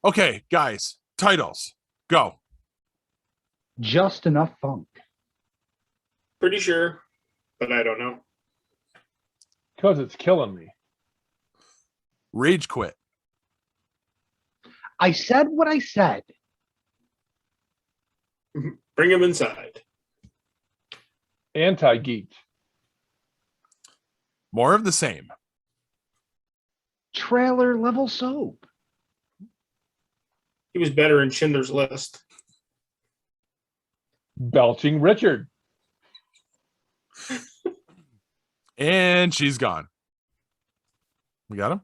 Okay, guys, titles. Go. Just enough funk. Pretty sure, but I don't know. Because it's killing me. Rage quit. I said what I said. Bring him inside. Anti-geeked. More of the same. Trailer level soap. He was better in Schindler's List. Belching Richard. And she's gone. We got him?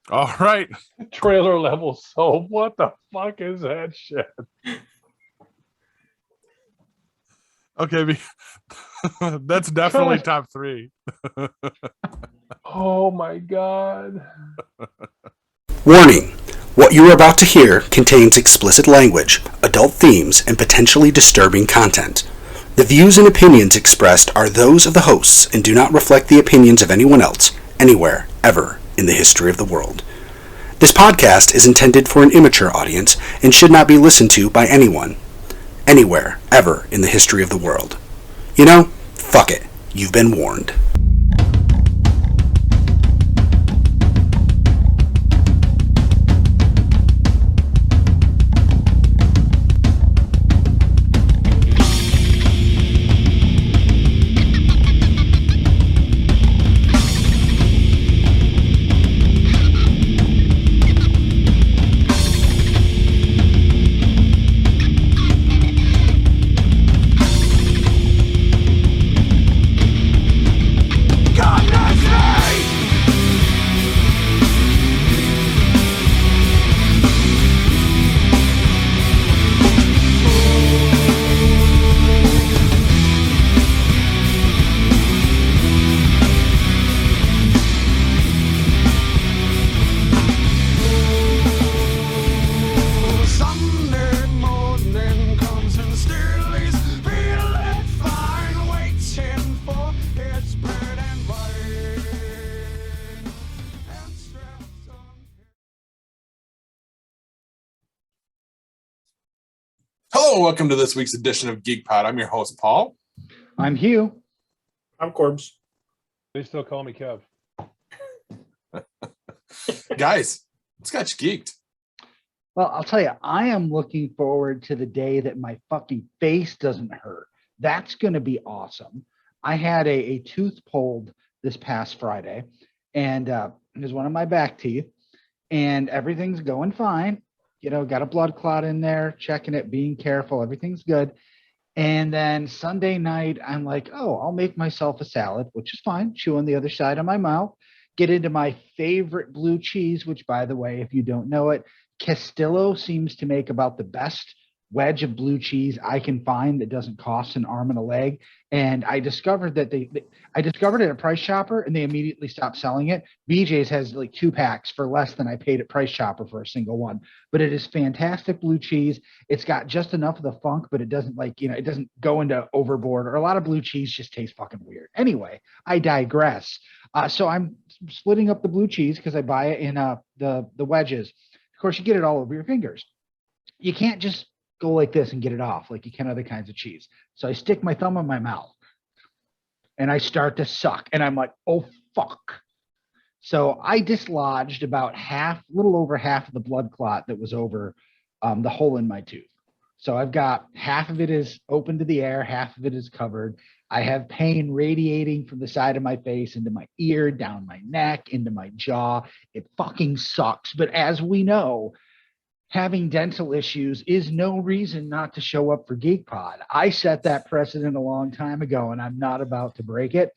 All right. Trailer level soap. What the fuck is that shit? Okay. That's definitely top 3. Oh my god. Warning. What you are about to hear contains explicit language, adult themes, and potentially disturbing content. The views and opinions expressed are those of the hosts and do not reflect the opinions of anyone else, anywhere, ever, in the history of the world. This podcast is intended for an immature audience and should not be listened to by anyone, anywhere, ever, in the history of the world. You know, fuck it. You've been warned. Hello, welcome to this week's edition of Geek Pod. I'm your host, Paul. I'm Hugh. I'm Corbs. They still call me Kev. Guys, it's got you geeked. Well, I'll tell you, I am looking forward to the day that my fucking face doesn't hurt. That's going to be awesome. I had a tooth pulled this past Friday, and it was one of my back teeth, and everything's going fine. You know, got a blood clot in there, checking it, being careful, everything's good. And then Sunday night, I'm like, oh, I'll make myself a salad, which is fine, chew on the other side of my mouth, get into my favorite blue cheese, which, by the way, if you don't know it, Castillo seems to make about the best wedge of blue cheese I can find that doesn't cost an arm and a leg. And I discovered that I discovered it at Price Chopper, and they immediately stopped selling it. BJ's has like 2 packs for less than I paid at Price Chopper for a single one. But it is fantastic blue cheese. It's got just enough of the funk, but it doesn't it doesn't go into overboard, or a lot of blue cheese just tastes fucking weird. Anyway, I digress. So I'm splitting up the blue cheese because I buy it in the wedges. Of course, you get it all over your fingers. You can't just go like this and get it off like you can other kinds of cheese. So I stick my thumb in my mouth and I start to suck, and I'm like, oh fuck. So I dislodged about little over half of the blood clot that was over the hole in my tooth. So I've got half of it is open to the air, half of it is covered. I have pain radiating from the side of my face into my ear, down my neck, into my jaw. It fucking sucks. But as we know, having dental issues is no reason not to show up for Geek Pod. I set that precedent a long time ago, and I'm not about to break it.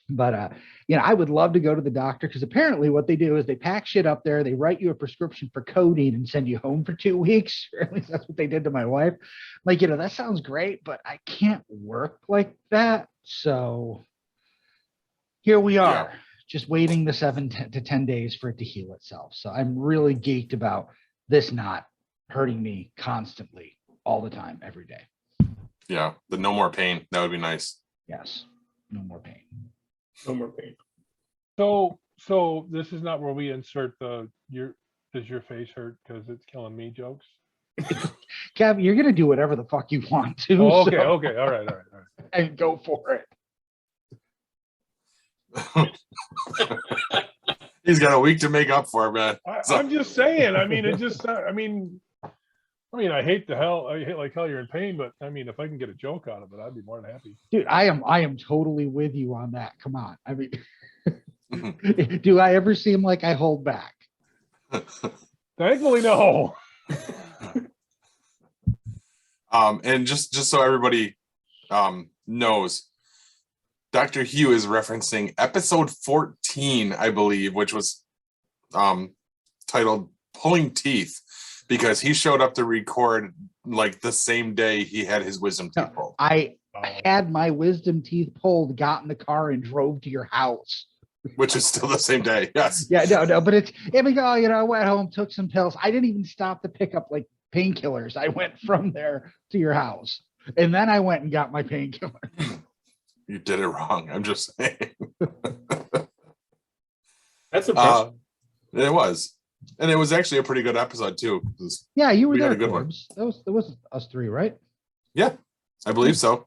But, I would love to go to the doctor, because apparently what they do is they pack shit up there. They write you a prescription for codeine and send you home for 2 weeks. Or at least that's what they did to my wife. Like, that sounds great, but I can't work like that. So here we are, just waiting the 7 to 10 days for it to heal itself. So I'm really geeked about this not hurting me constantly all the time, every day. Yeah, the no more pain. That would be nice. Yes, no more pain. No more pain. So So this is not where we insert the does your face hurt because it's killing me jokes. Kev, you're gonna do whatever the fuck you want to. Oh, okay, so- okay, all right. and go for it. He's got a week to make up for it, man. So- I'm just saying. I mean, it just. I mean, I hate like hell you're in pain, but I mean, if I can get a joke out of it, I'd be more than happy. Dude, I am totally with you on that. Come on. I mean, do I ever seem like I hold back? Thankfully, no. And just so everybody knows, Dr. Hugh is referencing episode 14, I believe, which was titled Pulling Teeth, because he showed up to record like the same day he had his wisdom teeth pulled. I had my wisdom teeth pulled, got in the car, and drove to your house. Which is still the same day. Yes. Yeah, no, but it's, I mean, oh, I went home, took some pills. I didn't even stop to pick up like painkillers. I went from there to your house, and then I went and got my painkiller. You did it wrong. I'm just saying. That's impressive. It was. And it was actually a pretty good episode too. Yeah, you were We had there. a good one. Corbs. That was us three, right? Yeah, I believe so.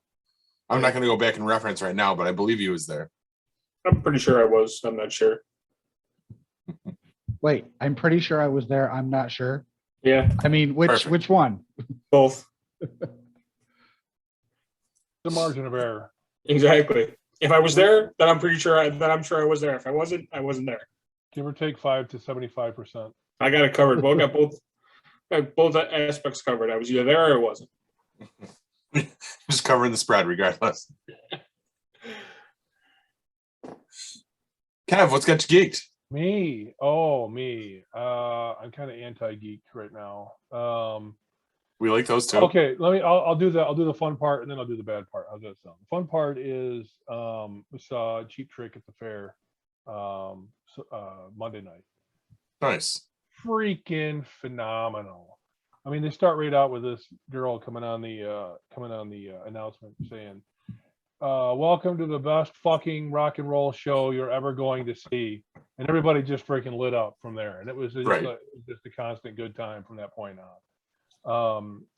I'm not going to go back and reference right now, but I believe he was there. I'm pretty sure I was. I'm not sure. Wait, I'm pretty sure I was there. I'm not sure. Yeah, I mean, Perfect. which one? both. The margin of error. Exactly. If I was there, then I'm pretty sure. I'm sure I was there. If I wasn't, I wasn't there. Give or take 5 to 75%. I got it covered. Well, got both aspects covered. I was either there or I wasn't. Just covering the spread regardless. Kev, what's got you geeked? Me. I'm kind of anti-geek right now. We like those two. Okay, I'll do the fun part and then I'll do the bad part. How's that sound? The fun part is we saw Cheap Trick at the fair Monday night. Nice. Freaking phenomenal. I mean, they start right out with this girl coming on the announcement saying, welcome to the best fucking rock and roll show you're ever going to see. And everybody just freaking lit up from there. And it was just, Right. just a constant good time from that point on.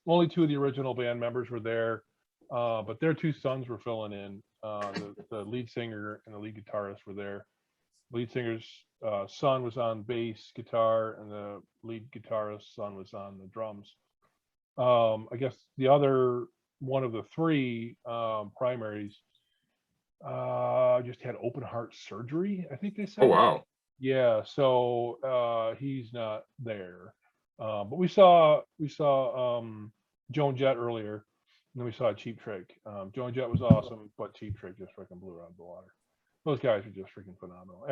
Only two of the original band members were there, but their two sons were filling in. The lead singer and the lead guitarist were there. Lead singer's son was on bass guitar, and the lead guitarist's son was on the drums. I guess the other one of the three primaries just had open heart surgery, I think they said. Oh, wow. Yeah, so he's not there. But we saw Joan Jett earlier, and then we saw Cheap Trick. Joan Jett was awesome, but Cheap Trick just freaking blew her out of the water. Those guys are just freaking phenomenal.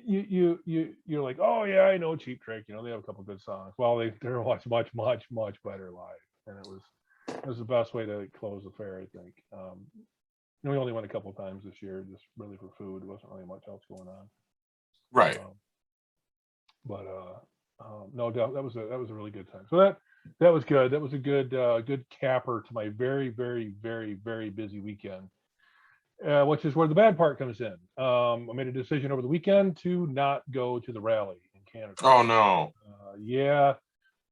You're like, oh yeah, I know Cheap Trick. You know, they have a couple good songs. Well, they're much better live, and it was the best way to close the fair, I think. We only went a couple of times this year, just really for food. There wasn't really much else going on. Right. No doubt that was a really good time. So that was good. That was a good capper to my very, very, very, very busy weekend. Which is where the bad part comes in. I made a decision over the weekend to not go to the rally in Canada. Oh, no. Yeah,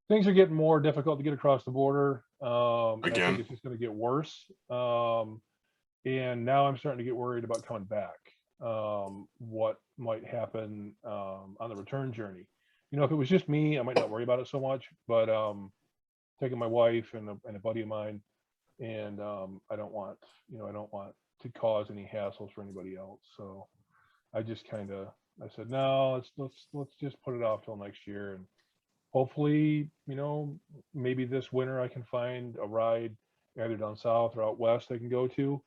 things are getting more difficult to get across the border. I Again. think it's just going to get worse. And now I'm starting to get worried about coming back. What might happen on the return journey? You know, if it was just me, I might not worry about it so much. But taking my wife and a buddy of mine, and I don't want to cause any hassles for anybody else. So I just I said, no, let's just put it off till next year. And hopefully, maybe this winter I can find a ride either down south or out west I can go to.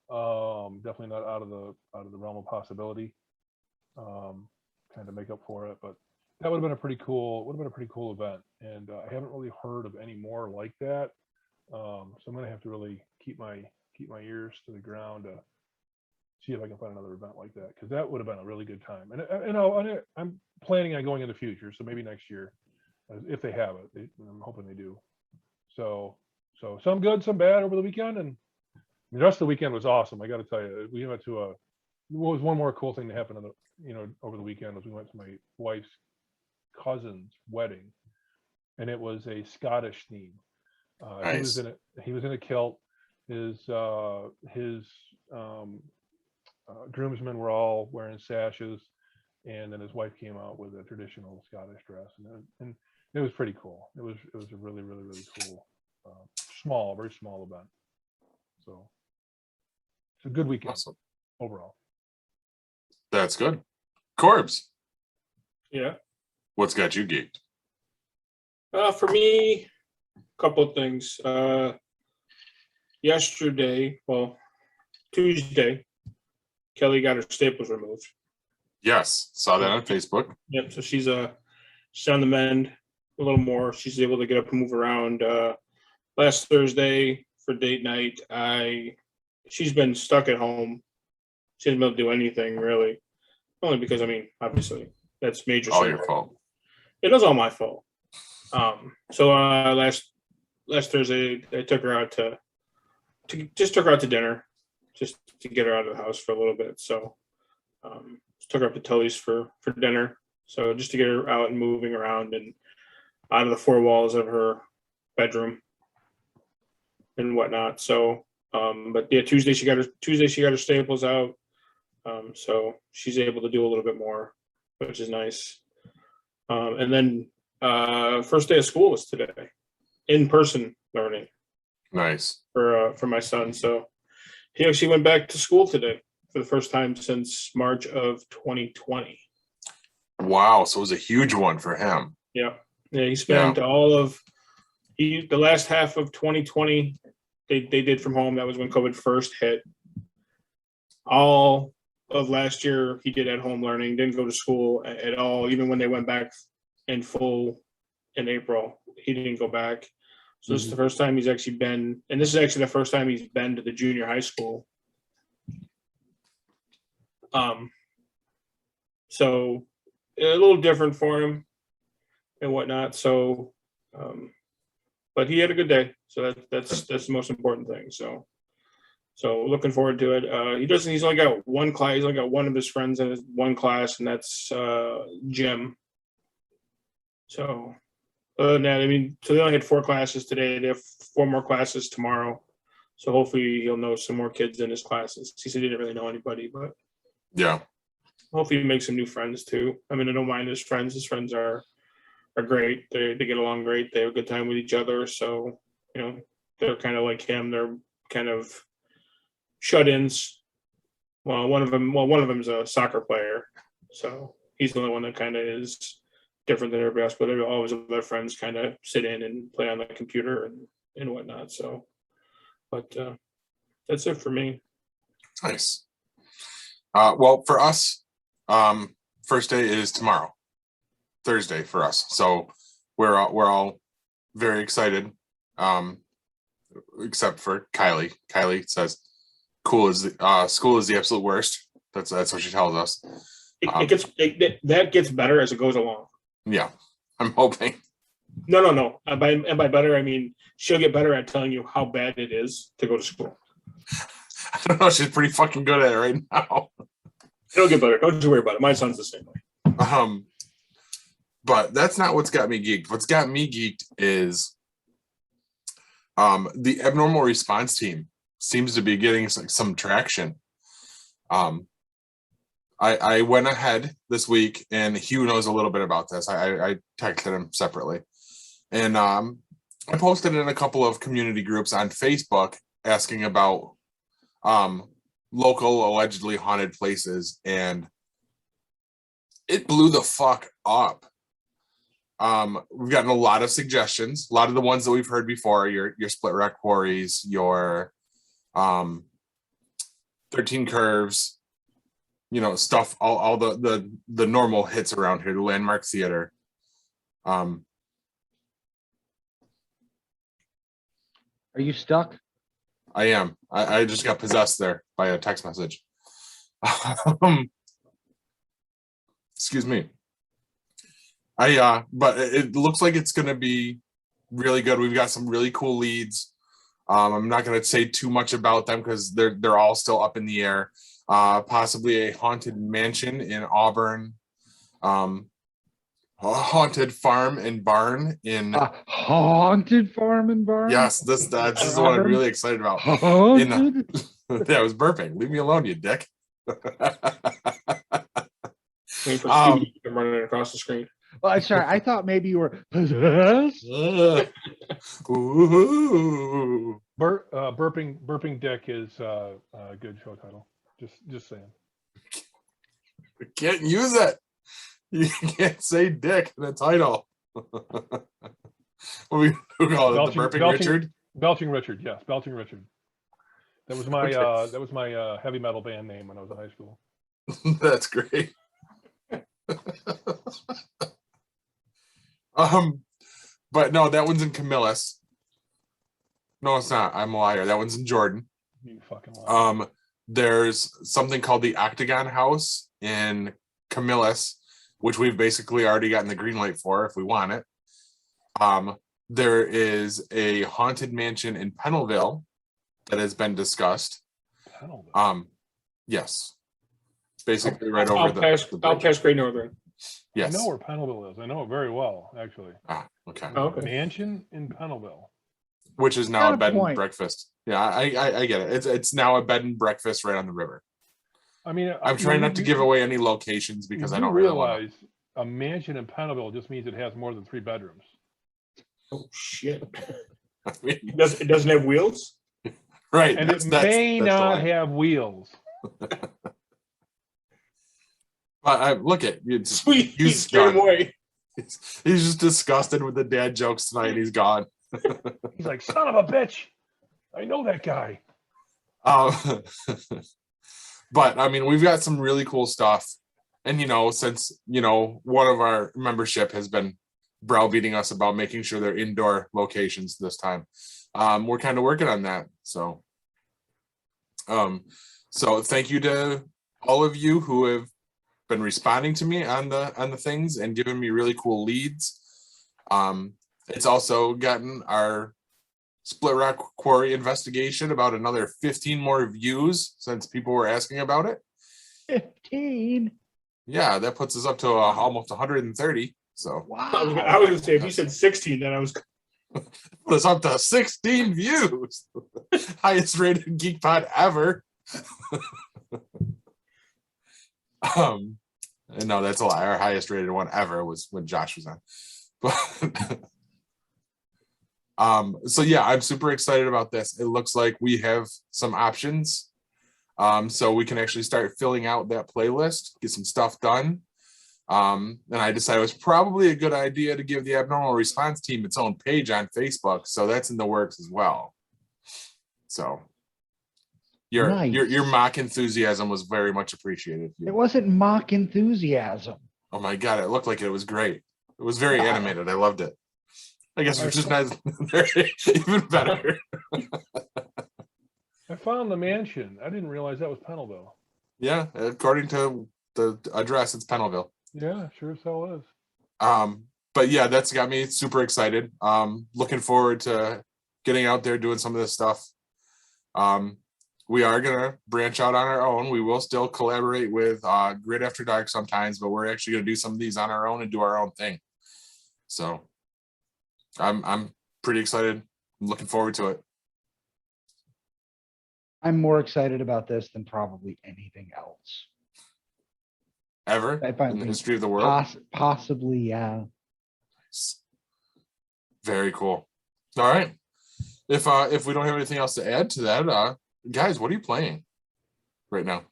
Definitely not out of the realm of possibility. Kind of make up for it, but that would have been a pretty cool event. And I haven't really heard of any more like that. So I'm gonna have to really keep my ears to the ground to see if I can find another event like that, because that would have been a really good time. And I'm planning on going in the future, so maybe next year, if they have it. I'm hoping they do. So some good, some bad over the weekend, and the rest of the weekend was awesome. I got to tell you, we went to what was one more cool thing that happened over the weekend was we went to my wife's cousin's wedding, and it was a Scottish theme. Nice. He was in a kilt. His groomsmen were all wearing sashes, and then his wife came out with a traditional Scottish dress, and it was pretty cool. It was a really, really, really cool, very small event. So it's a good weekend Awesome. overall. That's good. Corbs, Yeah. what's got you geeked? For me, a couple of things. Yesterday, well, Tuesday, Kelly got her staples removed. Yes, saw that on Facebook. Yep. So she's on the mend a little more. She's able to get up and move around. Last Thursday for date night, she's been stuck at home. She hasn't been able to do anything really. Only because, I mean, obviously that's major. All your fault. It was all my fault. So last Thursday I took her out to dinner, just to get her out of the house for a little bit. So took her up to Tully's for dinner. So just to get her out and moving around and out of the four walls of her bedroom and whatnot. So but yeah, Tuesday she got her staples out. So she's able to do a little bit more, which is nice. And then first day of school was today, in-person learning. Nice. For my son. So he actually went back to school today for the first time since March of 2020. Wow. So it was a huge one for him. Yeah. He spent the last half of 2020. They did from home. That was when COVID first hit. All of last year he did at home learning. Didn't go to school at all. Even when they went back in full in April, he didn't go back. So this is the first time he's actually been, and this is actually the first time he's been to the junior high school. So a little different for him and whatnot. So, but he had a good day. So that's the most important thing. So looking forward to it. He's only got one class. He's only got one of his friends in his one class, and that's gym. So other than that, I mean, so they only had 4 classes today. They have 4 more classes tomorrow. So hopefully he'll know some more kids in his classes. He said he didn't really know anybody, but yeah, hopefully he makes some new friends too. I mean, I don't mind his friends. His friends are great. They get along great. They have a good time with each other. So, they're kind of like him. They're kind of shut-ins. Well, one of them's a soccer player. So he's the only one that kind of is different than everybody else, but all his other friends kind of sit in and play on the computer and whatnot. So, but that's it for me. nice. Well, for us, first day is tomorrow, Thursday for us. So we're all very excited, except for Kylie. Kylie says, school is the absolute worst. That's what she tells us. That gets better as it goes along. Yeah, I'm hoping. No. By better, I mean she'll get better at telling you how bad it is to go to school. I don't know. She's pretty fucking good at it right now. It'll get better. Don't you worry about it. My son's the same way. But that's not what's got me geeked. What's got me geeked is the abnormal response team seems to be getting some traction. I went ahead this week, and Hugh knows a little bit about this. I texted him separately, and I posted in a couple of community groups on Facebook asking about local allegedly haunted places, and it blew the fuck up. We've gotten a lot of suggestions. A lot of the ones that we've heard before, your split rack quarries, your 13 curves, stuff, all the normal hits around here, the Landmark Theater. Are you stuck? I am. I just got possessed there by a text message. Excuse me. But it looks like it's going to be really good. We've got some really cool leads. I'm not going to say too much about them because they're all still up in the air. Possibly a haunted mansion in Auburn, a haunted farm and barn in. A haunted farm and barn. Yes, this is the one I'm really excited about. Haunted. That was burping. Leave me alone, you dick. Waiting for Scooby to come running across the screen. Well, I'm sorry. I thought maybe you were possessed. Ooh. Burping Dick is a good show title. Just saying. We can't use it. You can't say dick in the title. What we call it? The Burping Richard? Belching Richard, yes. Belching Richard. That was my heavy metal band name when I was in high school. That's great. But no, that one's in Camillus. No, it's not. I'm a liar. That one's in Jordan. You fucking liar. There's something called the Octagon House in Camillus, which we've basically already gotten the green light for if we want it. There is a haunted mansion in Pennellville that has been discussed. Pennellville? Yes. Basically right over Out past Great Northern. Yes. I know where Pennellville is. I know it very well, actually. Okay. Okay. Mansion in Pennellville. Which is now Got a a bed point. and breakfast. Yeah, I get it. It's now a bed and breakfast right on the river. I mean, I'm trying not to give away any locations because I don't really want realize a mansion in Pennellville just means it has more than 3 bedrooms. Oh shit! to. I mean, It doesn't have wheels. right. And that's may the not line. have wheels. But look at it's Sweet, he's straight gone. away. He's just disgusted with the dad jokes tonight. And he's gone. He's like, son of a bitch. I know that guy. But I mean, we've got some really cool stuff. And since one of our membership has been browbeating us about making sure they're indoor locations this time, we're kind of working on that. So thank you to all of you who have been responding to me on the things and giving me really cool leads. It's also gotten our Split Rock Quarry investigation about another 15 more views since people were asking about it. 15. Yeah, that puts us up to almost 130. So Wow. I was gonna say if you said 16, then I was. it's up to 16 views. Highest rated Geek Pod ever. No, that's a lie. Our highest rated one ever was when Josh was on. But so yeah, I'm super excited about this. It looks like we have some options. So we can actually start filling out that playlist, get some stuff done. And I decided it was probably a good idea to give the Abnormal Response Team its own page on Facebook. So that's in the works as well. So your mock enthusiasm was very much appreciated. It wasn't mock enthusiasm. Oh my God, it looked like it was great. It was very animated. I loved it. I guess it's just not even better. I found the mansion. I didn't realize that was Pennellville. Yeah, according to the address, it's Pennellville. Yeah, sure as hell is. But yeah, that's got me super excited. Looking forward to getting out there doing some of this stuff. We are gonna branch out on our own. We will still collaborate with Grid After Dark sometimes, but we're actually gonna do some of these on our own and do our own thing. So I'm pretty excited. I'm looking forward to it. I'm more excited about this than probably anything else. Ever in the history of the world? Possibly, yeah. Very cool. All right. If we don't have anything else to add to that, guys, what are you playing right now?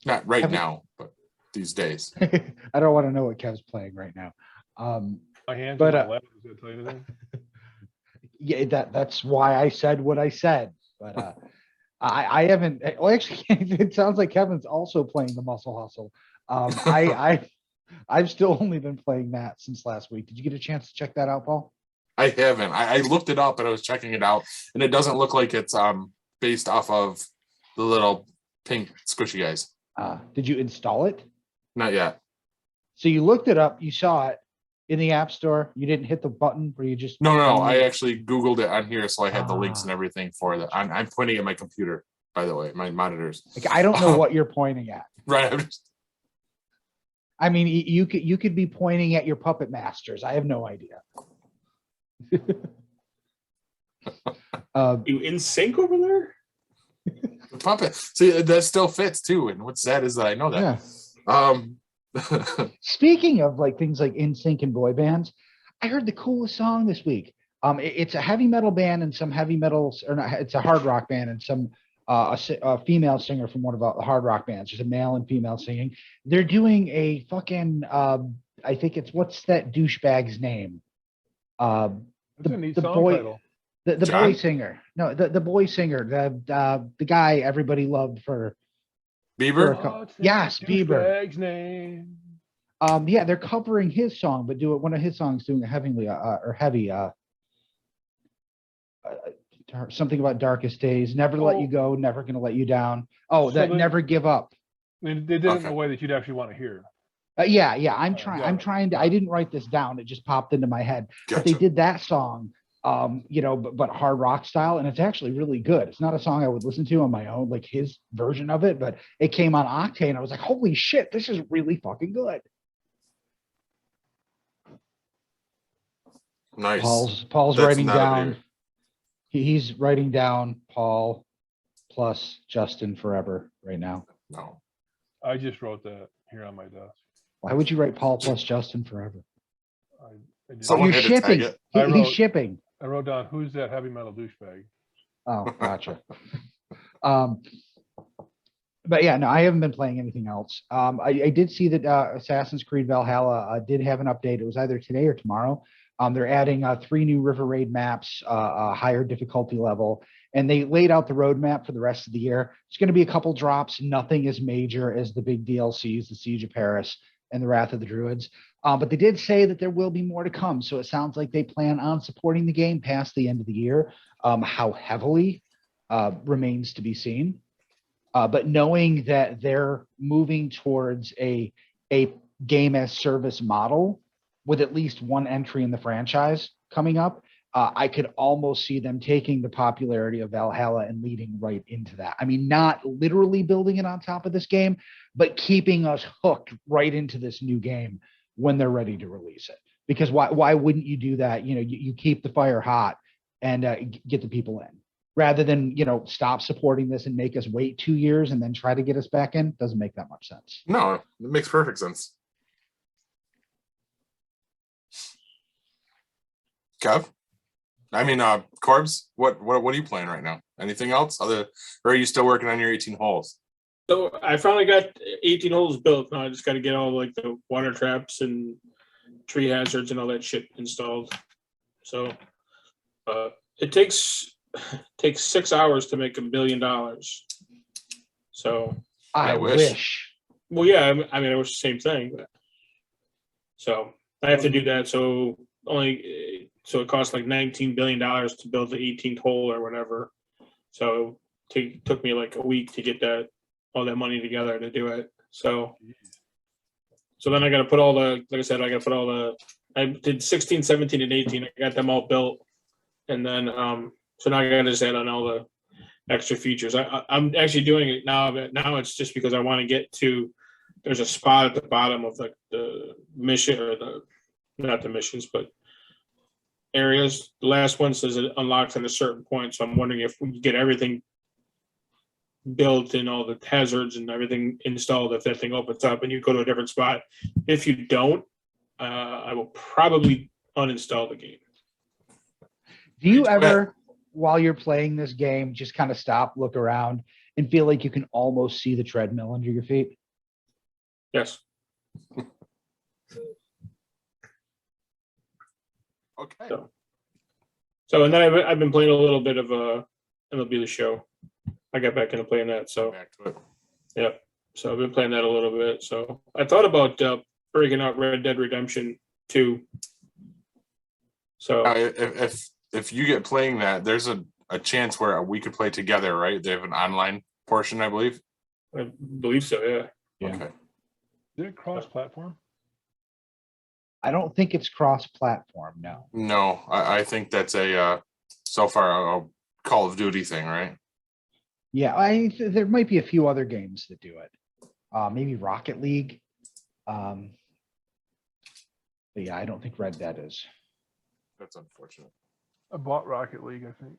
Not right now, but these days. I don't want to know what Kev's playing right now. My hands But, on my lap. Does that tell you anything? Yeah, that's why I said what I said. But I haven't. Well, actually, it sounds like Kevin's also playing the Muscle Hustle. I've still only been playing that since last week. Did you get a chance to check that out, Paul? I haven't. I looked it up and I was checking it out, and it doesn't look like it's based off of the little pink squishy guys. Did you install it? Not yet. So you looked it up, you saw it. in the App Store? You didn't hit the button where you just No. I actually Googled it on here, so I had the links and Ah. everything for that. I'm pointing at my computer, by the way, my monitors. like I don't know what you're pointing at. Right. I'm just, I mean, you could be pointing at your puppet masters. I have no idea. You in sync over there? the puppet. See, that still fits too. And what's sad is that I know that. Yeah. Speaking of like things like NSYNC and boy bands, I heard the coolest song this week. It's a heavy metal band and some heavy metals, or not, it's a hard rock band and some a female singer from one of the hard rock bands. There's a male and female singing. They're doing a fucking I think it's what's that douchebag's name? That's The- a neat the song boy- title. The John? boy singer. No, the boy singer, the guy everybody loved for Bieber? What's that Yes, Bieber. douchebag's name? Yeah, they're covering his song, but do it one of his songs doing a heavy something about darkest days, never let Oh. you go, never gonna let you down. Oh, So that they- never give up. They did it in Okay. a way that you'd actually want to hear. Yeah, I'm got trying it. to. I didn't write this down. It just popped into my head. But they Gotcha. did that song, but hard rock style, and it's actually really good. It's not a song I would listen to on my own, like his version of it, but it came on Octane. I was like, holy shit, this is really fucking good. Nice. Paul's That's writing not a down. beer. He's writing down Paul plus Justin forever right now. No. I just wrote that here on my desk. Why would you write Paul plus Justin forever? I did- Someone You're had to tag shipping. it. I He's wrote- shipping. I wrote down, who's that heavy metal douchebag? Oh, gotcha. But yeah, no, I haven't been playing anything else. I did see that Assassin's Creed Valhalla did have an update. It was either today or tomorrow. They're adding 3 new River Raid maps, a higher difficulty level, and they laid out the roadmap for the rest of the year. It's going to be a couple drops, nothing as major as the big DLCs, the Siege of Paris and the Wrath of the Druids. But they did say that there will be more to come. So it sounds like they plan on supporting the game past the end of the year. How heavily remains to be seen. But knowing that they're moving towards a game as service model with at least one entry in the franchise coming up, I could almost see them taking the popularity of Valhalla and leading right into that. I mean, not literally building it on top of this game, but keeping us hooked right into this new game when they're ready to release it. Because why wouldn't you do that? You keep the fire hot and get the people in, rather than stop supporting this and make us wait 2 years and then try to get us back in. Doesn't make that much sense. No, it makes perfect sense. Kev? I mean, Corbs, what are you playing right now? Anything else? Or are you still working on your 18 holes? So I finally got 18 holes built. Now I just got to get all like the water traps and tree hazards and all that shit installed. So it takes 6 hours to make $1 billion. So I wish. well, yeah, I mean, it was the same thing. But, so I have to do that. So it costs like $19 billion to build the 18th hole or whatever. So it took me like a week to get all that money together to do it. So then I got to put I did 16, 17, and 18. I got them all built. And then, so now I got to just add on all the extra features. I'm actually doing it now, but now it's just because I want to get to, there's a spot at the bottom of the mission, or not the missions, but areas. The last one says it unlocks at a certain point. So I'm wondering if we get everything built and all the hazards and everything installed, if that thing opens up and you go to a different spot. If you don't, I will probably uninstall the game. Do you ever, while you're playing this game, just kind of stop, look around, and feel like you can almost see the treadmill under your feet? Yes. Okay. So and then I've been playing a little bit of MLB The Show. I got back into playing that. So Back to it. yeah. So I've been playing that a little bit. So I thought about breaking out Red Dead Redemption 2. So If you get playing that, there's a chance where we could play together, right? They have an online portion, I believe. I believe so, yeah. Yeah. Okay. Is it cross-platform? I don't think it's cross-platform. No. No, I think that's a so far a Call of Duty thing, right? Yeah, there might be a few other games that do it. Maybe Rocket League. But yeah, I don't think Red Dead is. That's unfortunate. I bought Rocket League, I think.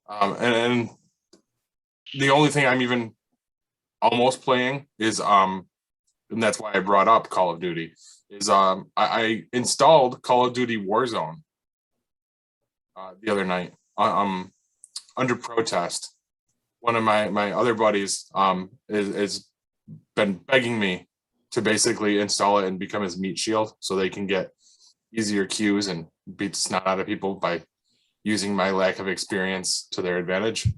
And the only thing I'm even almost playing is and that's why I brought up Call of Duty is I installed Call of Duty Warzone the other night under protest. One of my other buddies is been begging me to basically install it and become his meat shield so they can get easier queues and beat the snot out of people by using my lack of experience to their advantage.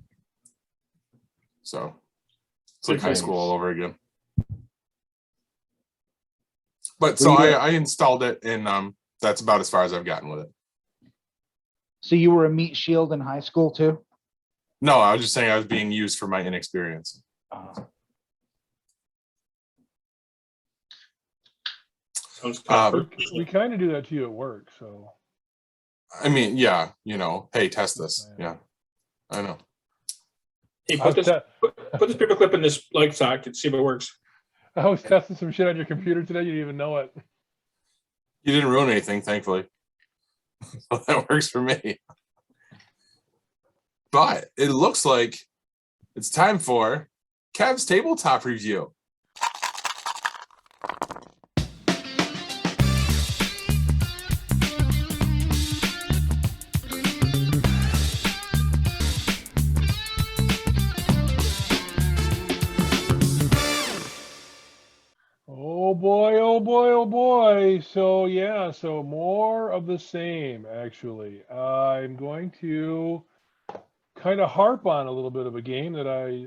So it's like high school all over again. But so I installed it and that's about as far as I've gotten with it. So you were a meat shield in high school too? No, I was just saying I was being used for my inexperience. We kind of do that to you at work, so. I mean, yeah, hey, test this. Yeah, I know. Hey, put this paperclip in this leg socket and see if it works. I was testing some shit on your computer today. You didn't even know it. You didn't ruin anything, thankfully. Well, that works for me. But it looks like it's time for Kev's tabletop review. Oh boy, oh boy, oh boy. So yeah, so more of the same, actually. I'm going to kind of harp on a little bit of a game that I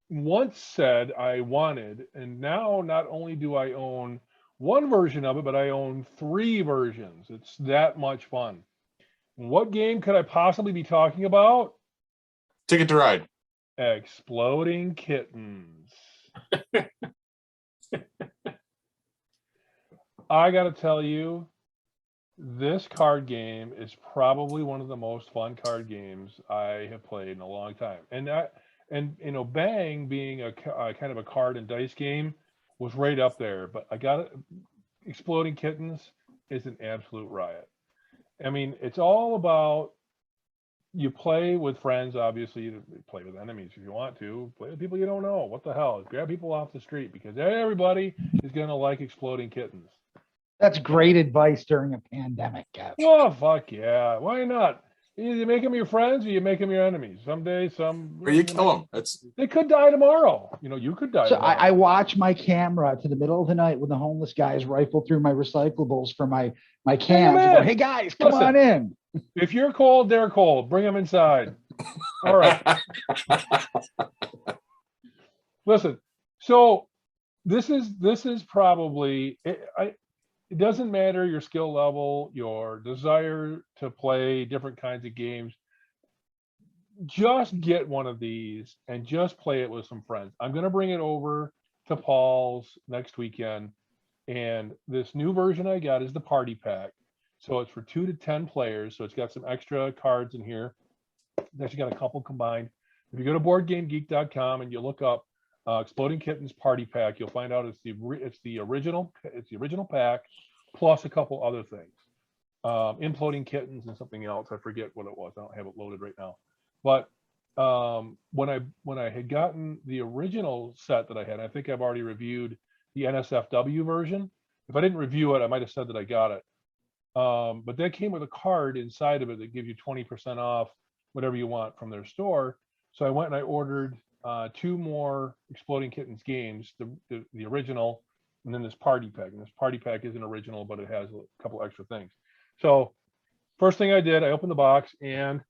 once said I wanted, and now not only do I own one version of it, but I own 3 versions. It's that much fun. What game could I possibly be talking about? Ticket to Ride. Exploding Kittens. I got to tell you, this card game is probably one of the most fun card games I have played in a long time. And Bang being a kind of a card and dice game was right up there. But I got it. Exploding Kittens is an absolute riot. I mean, it's all about you play with friends. Obviously, you play with enemies if you want to. Play with people you don't know. What the hell? Grab people off the street because everybody is going to like Exploding Kittens. That's great advice during a pandemic, Kev. Oh, fuck yeah. Why not? You make them your friends or you make them your enemies. Someday, Or you kill them. They could die tomorrow. You could die So tomorrow. I watch my camera to the middle of the night when the homeless guys rifle through my recyclables for my cans. And go, hey guys, come on in. If you're cold, they're cold. Bring them inside. All right. Listen. So this is probably it doesn't matter your skill level, your desire to play different kinds of games. Just get one of these and just play it with some friends. I'm going to bring it over to Paul's next weekend. And this new version I got is the party pack. So it's for 2 to 10 players. So it's got some extra cards in here. It's actually got a couple combined. If you go to boardgamegeek.com and you look up Exploding Kittens Party Pack, you'll find out it's the original pack plus a couple other things. Imploding Kittens and something else. I forget what it was. I don't have it loaded right now. But when I had gotten the original set that I had, I think I've already reviewed the NSFW version. If I didn't review it, I might have said that I got it. But that came with a card inside of it that gives you 20% off whatever you want from their store. So I went and I ordered 2 more Exploding Kittens games, the original, and then this party pack. And this party pack isn't original, but it has a couple extra things. So first thing I did, I opened the box and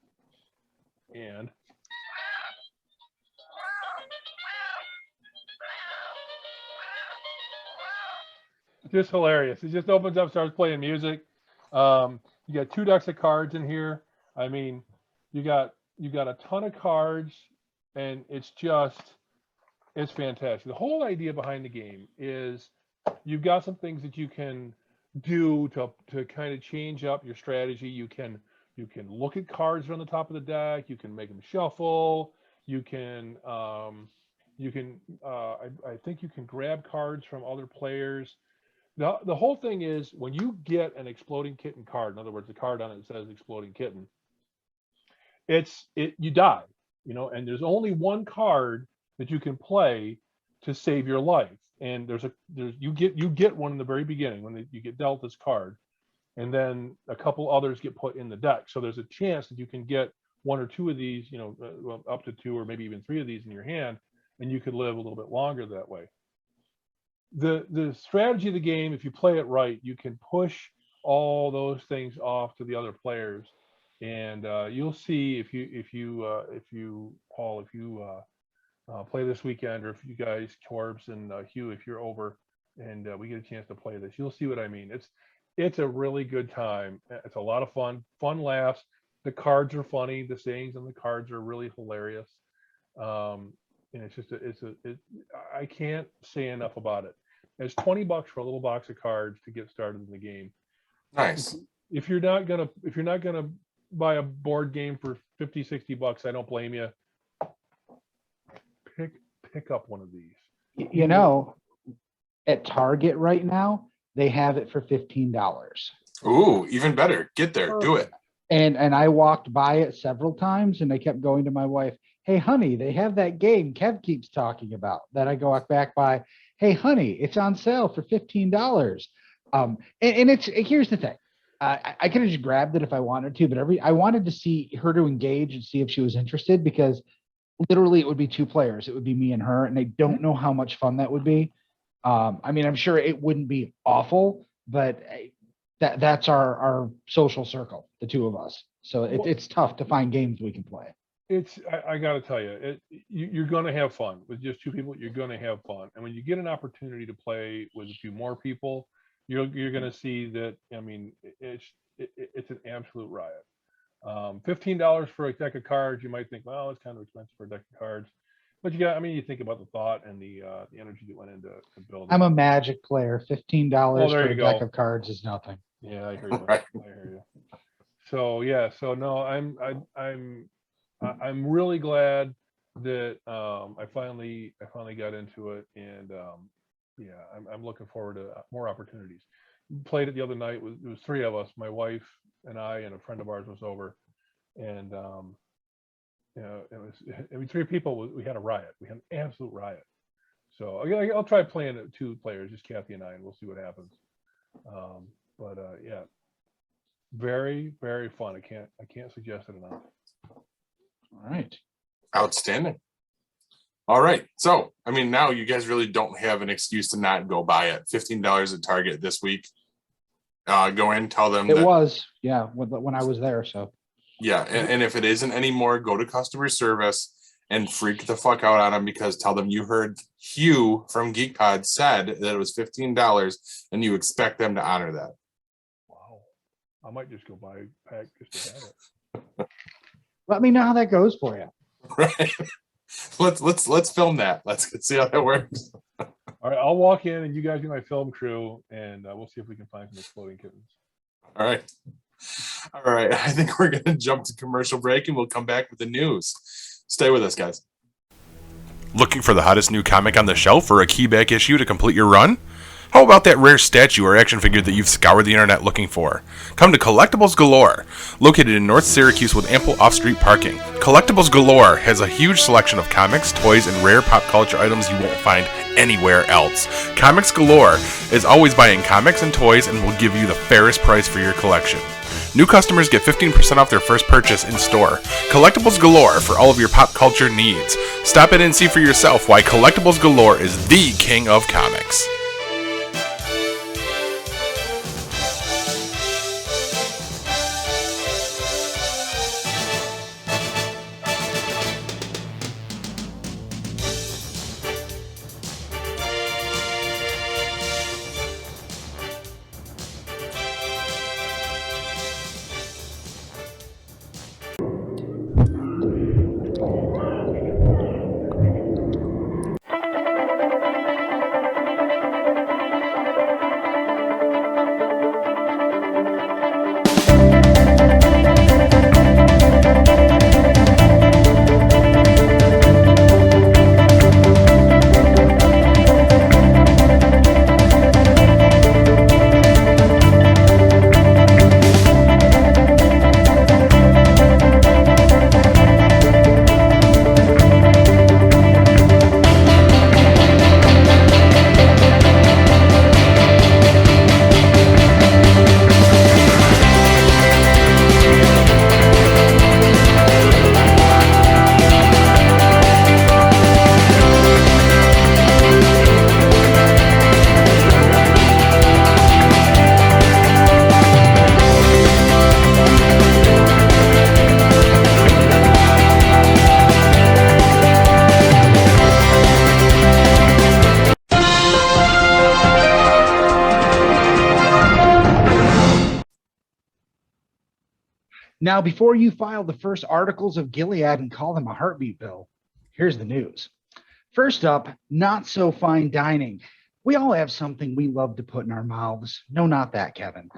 just hilarious. It just opens up, starts playing music. You got 2 decks of cards in here. I mean, you got a ton of cards, and it's It's fantastic. The whole idea behind the game is you've got some things that you can do to kind of change up your strategy. You can look at cards on the top of the deck. You can make them shuffle. You can I think you can grab cards from other players. The whole thing is when you get an exploding kitten card, in other words, the card on it says exploding kitten, you die, and there's only one card that you can play to save your life. And you get one in the very beginning when you get dealt this card, and then a couple others get put in the deck. So there's a chance that you can get one or two of these, well, up to two or maybe even three of these in your hand, and you could live a little bit longer that way. The strategy of the game, if you play it right, you can push all those things off to the other players, and you'll see if you Paul, if you play this weekend, or if you guys, Corbs and Hugh, if you're over and we get a chance to play this, you'll see what I mean. It's a really good time. It's a lot of fun laughs. The cards are funny. The sayings on the cards are really hilarious. And it's just I can't say enough about it. It's $20 for a little box of cards to get started in the game. Nice. If you're not gonna buy a board game for $50-$60, I don't blame you. Pick up one of these. At Target right now, they have it for $15. Ooh, even better. Get there. Do it. And I walked by it several times, and I kept going to my wife, "Hey, honey, they have that game Kev keeps talking about." Then I go back by, "Hey, honey, it's on sale for $15." And here's the thing. I could have just grabbed it if I wanted to, but I wanted to see her to engage and see if she was interested, because literally it would be two players. It would be me and her, and I don't know how much fun that would be. I'm sure it wouldn't be awful, but that's our social circle, the two of us. So it's tough to find games we can play. I got to tell you, you're going to have fun with just two people. You're going to have fun, and when you get an opportunity to play with a few more people, you're going to see that. I mean, it's an absolute riot. $15 for a deck of cards, you might think, well, it's kind of expensive for a deck of cards, but you think about the thought and the energy that went into building. I'm a Magic player. $15 for a deck of cards is nothing. Yeah, I hear you. Right. I hear you. So yeah, no, I'm really glad that I finally got into it, and I'm looking forward to more opportunities. Played it the other night. It was three of us, my wife and I, and a friend of ours was over, and it was three people. We had a riot. We had an absolute riot. So I'll try playing it two players, just Kathy and I, and we'll see what happens. Yeah, very, very fun. I can't suggest it enough. All right. Outstanding. All right. So, now you guys really don't have an excuse to not go buy it. $15 at Target this week. Go in, tell them it was, when I was there. So, yeah. And if it isn't anymore, go to customer service and freak the fuck out on them, because tell them you heard Hugh from GeekPod said that it was $15 and you expect them to honor that. Wow. I might just go buy a pack just to have it. Let me know how that goes for you. Right. Let's film that. Let's see how that works. All right, I'll walk in and you guys be my film crew, and we'll see if we can find some exploding kittens. All right. I think we're going to jump to commercial break, and we'll come back with the news. Stay with us, guys. Looking for the hottest new comic on the shelf or a key back issue to complete your run? How about that rare statue or action figure that you've scoured the internet looking for? Come to Collectibles Galore. Located in North Syracuse with ample off-street parking, Collectibles Galore has a huge selection of comics, toys, and rare pop culture items you won't find anywhere else. Comics Galore is always buying comics and toys and will give you the fairest price for your collection. New customers get 15% off their first purchase in store. Collectibles Galore for all of your pop culture needs. Stop in and see for yourself why Collectibles Galore is the king of comics. Now, before you file the first articles of Gilead and call them a heartbeat bill, here's the news. First up, not so fine dining. We all have something we love to put in our mouths. No, not that, Kevin.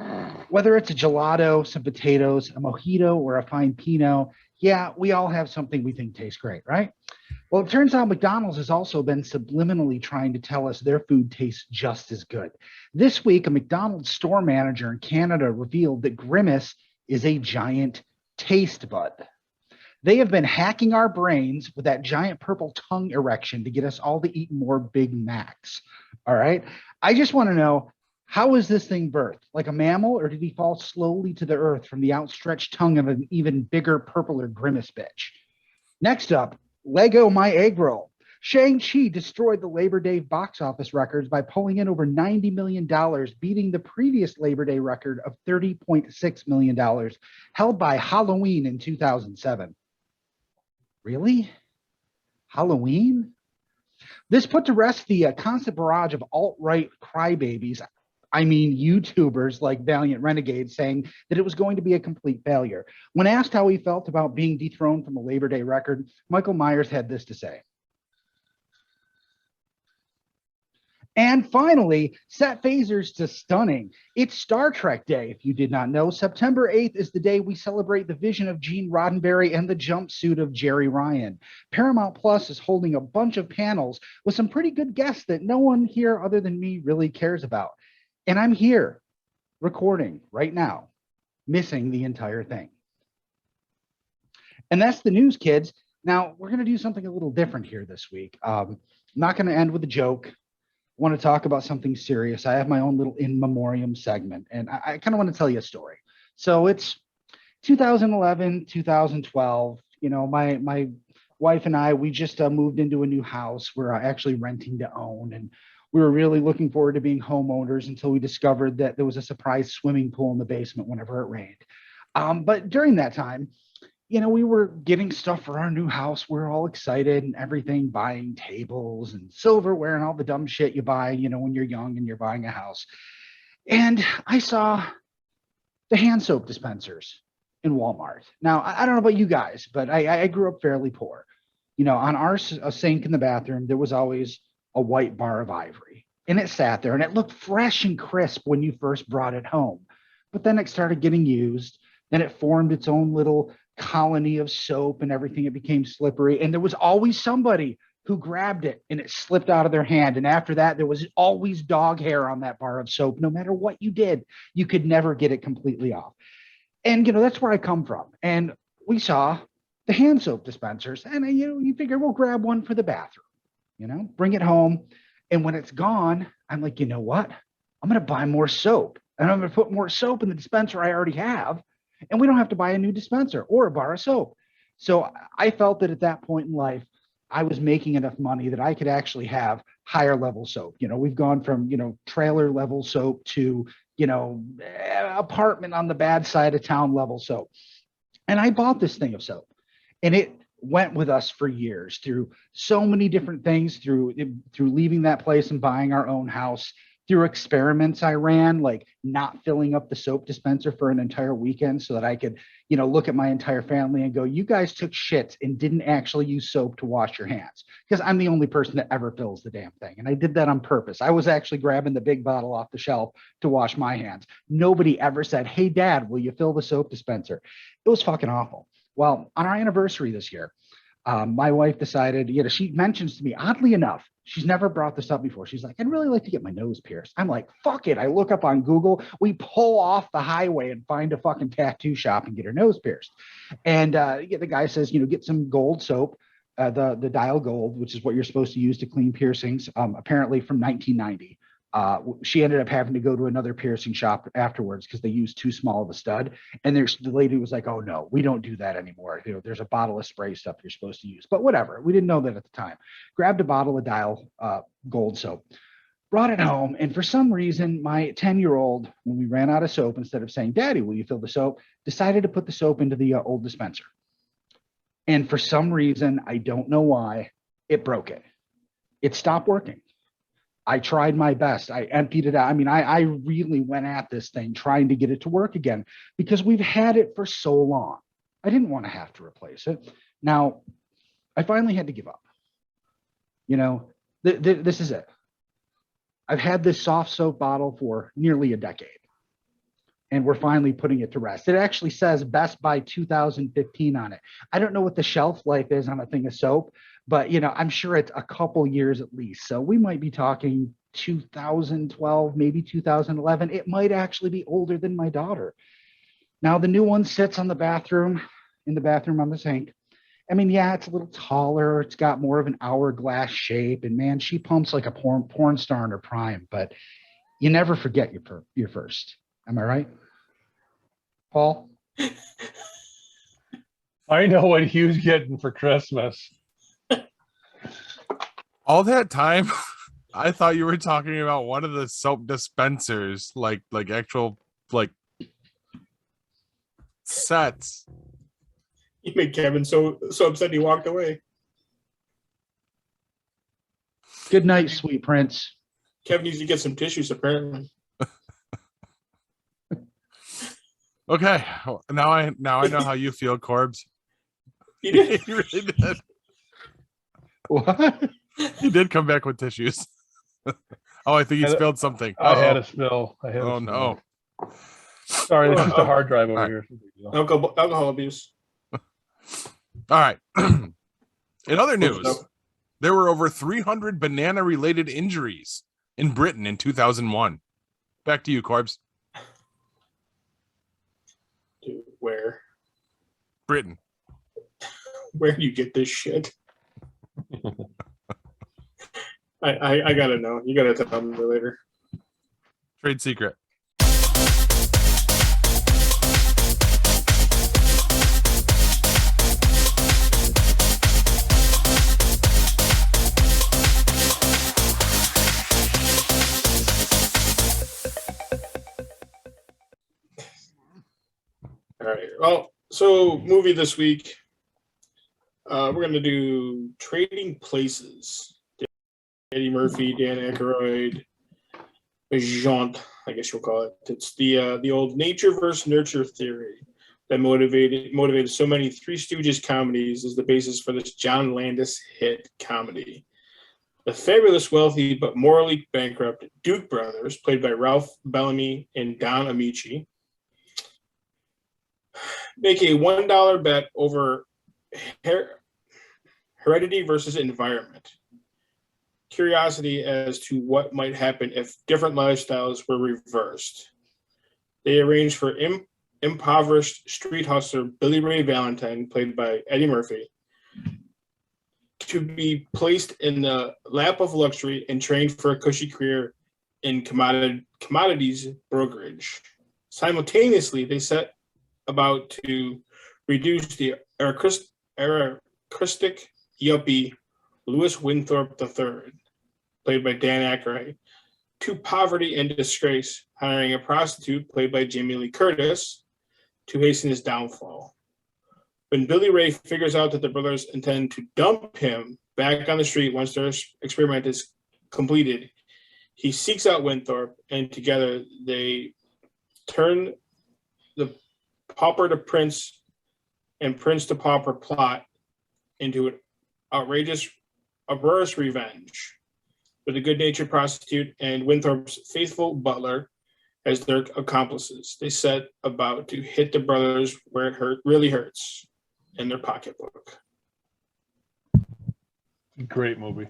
Whether it's a gelato, some potatoes, a mojito, or a fine Pinot, yeah, we all have something we think tastes great, right? Well, it turns out McDonald's has also been subliminally trying to tell us their food tastes just as good. This week, a McDonald's store manager in Canada revealed that Grimace is a giant taste bud. They have been hacking our brains with that giant purple tongue erection to get us all to eat more Big Macs. All right. I just want to know, how is this thing birthed? Like a mammal, or did he fall slowly to the earth from the outstretched tongue of an even bigger, purpler Grimace bitch? Next up, Lego My Egg Roll. Shang-Chi destroyed the Labor Day box office records by pulling in over $90 million, beating the previous Labor Day record of $30.6 million, held by Halloween in 2007. Really? Halloween? This put to rest the constant barrage of alt-right crybabies, I mean YouTubers like Valiant Renegade, saying that it was going to be a complete failure. When asked how he felt about being dethroned from a Labor Day record, Michael Myers had this to say. And finally, set phasers to stunning. It's Star Trek Day, if you did not know. September 8th is the day we celebrate the vision of Gene Roddenberry and the jumpsuit of Jerry Ryan. Paramount Plus is holding a bunch of panels with some pretty good guests that no one here other than me really cares about. And I'm here recording right now, missing the entire thing. And that's the news, kids. Now, we're going to do something a little different here this week. I'm not going to end with a joke. Want to talk about something serious. I have my own little in memoriam segment, and I kind of want to tell you a story. So it's 2011, 2012. You know, my wife and I, we just moved into a new house. We're actually renting to own, and we were really looking forward to being homeowners until we discovered that there was a surprise swimming pool in the basement whenever it rained. But during that time, you know, we were getting stuff for our new house. We were all excited and everything, buying tables and silverware and all the dumb shit you buy, you know, when you're young and you're buying a house. And I saw the hand soap dispensers in Walmart. Now, I don't know about you guys, but I grew up fairly poor. You know, on our sink in the bathroom, there was always a white bar of ivory. And it sat there and it looked fresh and crisp when you first brought it home. But then it started getting used. Then it formed its own little colony of soap and everything. It became slippery, and there was always somebody who grabbed it and it slipped out of their hand. And after that, there was always dog hair on that bar of soap. No matter what you did, you could never get it completely off. And you know, that's where I come from. And we saw the hand soap dispensers, and you know, you figure we'll grab one for the bathroom, you know, bring it home. And when it's gone, I'm like, you know what, I'm going to buy more soap, and I'm going to put more soap in the dispenser I already have. And we don't have to buy a new dispenser or a bar of soap. So I felt that at that point in life, I was making enough money that I could actually have higher level soap. You know, we've gone from, you know, trailer level soap to, you know, apartment on the bad side of town level soap. And I bought this thing of soap, and it went with us for years through so many different things, through leaving that place and buying our own house, through experiments I ran, like not filling up the soap dispenser for an entire weekend so that I could, you know, look at my entire family and go, you guys took shits and didn't actually use soap to wash your hands, because I'm the only person that ever fills the damn thing. And I did that on purpose. I was actually grabbing the big bottle off the shelf to wash my hands. Nobody ever said, hey, Dad, will you fill the soap dispenser? It was fucking awful. Well, on our anniversary this year, my wife decided, you know, she mentions to me, oddly enough, she's never brought this up before. She's like, I'd really like to get my nose pierced. I'm like, fuck it. I look up on Google. We pull off the highway and find a fucking tattoo shop and get her nose pierced. And the guy says, you know, get some gold soap, the Dial Gold, which is what you're supposed to use to clean piercings, apparently from 1990. She ended up having to go to another piercing shop afterwards because they used too small of a stud. And the lady was like, oh no, we don't do that anymore. You know, there's a bottle of spray stuff you're supposed to use, but whatever. We didn't know that at the time. Grabbed a bottle of Dial Gold soap, brought it home. And for some reason, my 10-year-old, when we ran out of soap, instead of saying, Daddy, will you fill the soap, decided to put the soap into the old dispenser. And for some reason, I don't know why, it broke it. It stopped working. I tried my best. I emptied it out. I mean, I really went at this thing trying to get it to work again because we've had it for so long. I didn't want to have to replace it. Now, I finally had to give up. You know, this is it. I've had this soft soap bottle for nearly a decade, and we're finally putting it to rest. It actually says Best by 2015 on it. I don't know what the shelf life is on a thing of soap, but you know, I'm sure it's a couple years at least. So we might be talking 2012, maybe 2011. It might actually be older than my daughter. Now the new one sits on the bathroom, in the bathroom on the sink. I mean, yeah, it's a little taller. It's got more of an hourglass shape, and man, she pumps like a porn star in her prime. But you never forget your first. Am I right, Paul? I know what Hugh's getting for Christmas. All that time, I thought you were talking about one of the soap dispensers, like actual like sets. You made Kevin so upset he walked away. Good night, sweet prince. Kevin needs to get some tissues, apparently. Okay, now I know how you feel, Corbs. He did. He really did. What? He did come back with tissues. Oh, I think he spilled something. I had Uh-oh. a spill. Oh no. Sorry, this is the hard drive over All right. here. Alcohol abuse. All right. In other news, there were over 300 banana-related injuries in Britain in 2001. Back to you, Corbs. Dude, where? Britain. Where do you get this shit? I gotta know. You gotta tell me later. Trade secret. All right. Well, so movie this week. We're gonna do Trading Places. Eddie Murphy, Dan Aykroyd, Jaunt, I guess you'll call it. It's the old nature versus nurture theory that motivated so many Three Stooges comedies as the basis for this John Landis hit comedy. The fabulous, wealthy, but morally bankrupt Duke brothers, played by Ralph Bellamy and Don Amici, make a $1 bet over heredity versus environment. Curiosity as to what might happen if different lifestyles were reversed. They arranged for impoverished street hustler Billy Ray Valentine, played by Eddie Murphy, to be placed in the lap of luxury and trained for a cushy career in commodities brokerage. Simultaneously, they set about to reduce the aristocratic yuppie Louis Winthrop III, played by Dan Aykroyd, to poverty and disgrace, hiring a prostitute, played by Jamie Lee Curtis, to hasten his downfall. When Billy Ray figures out that the brothers intend to dump him back on the street once their experiment is completed, he seeks out Winthrop, and together they turn the pauper to prince and prince to pauper plot into an outrageous, uproarious revenge, with a good-natured prostitute and Winthrop's faithful butler as their accomplices. They set about to hit the brothers where it really hurts, in their pocketbook. Great movie.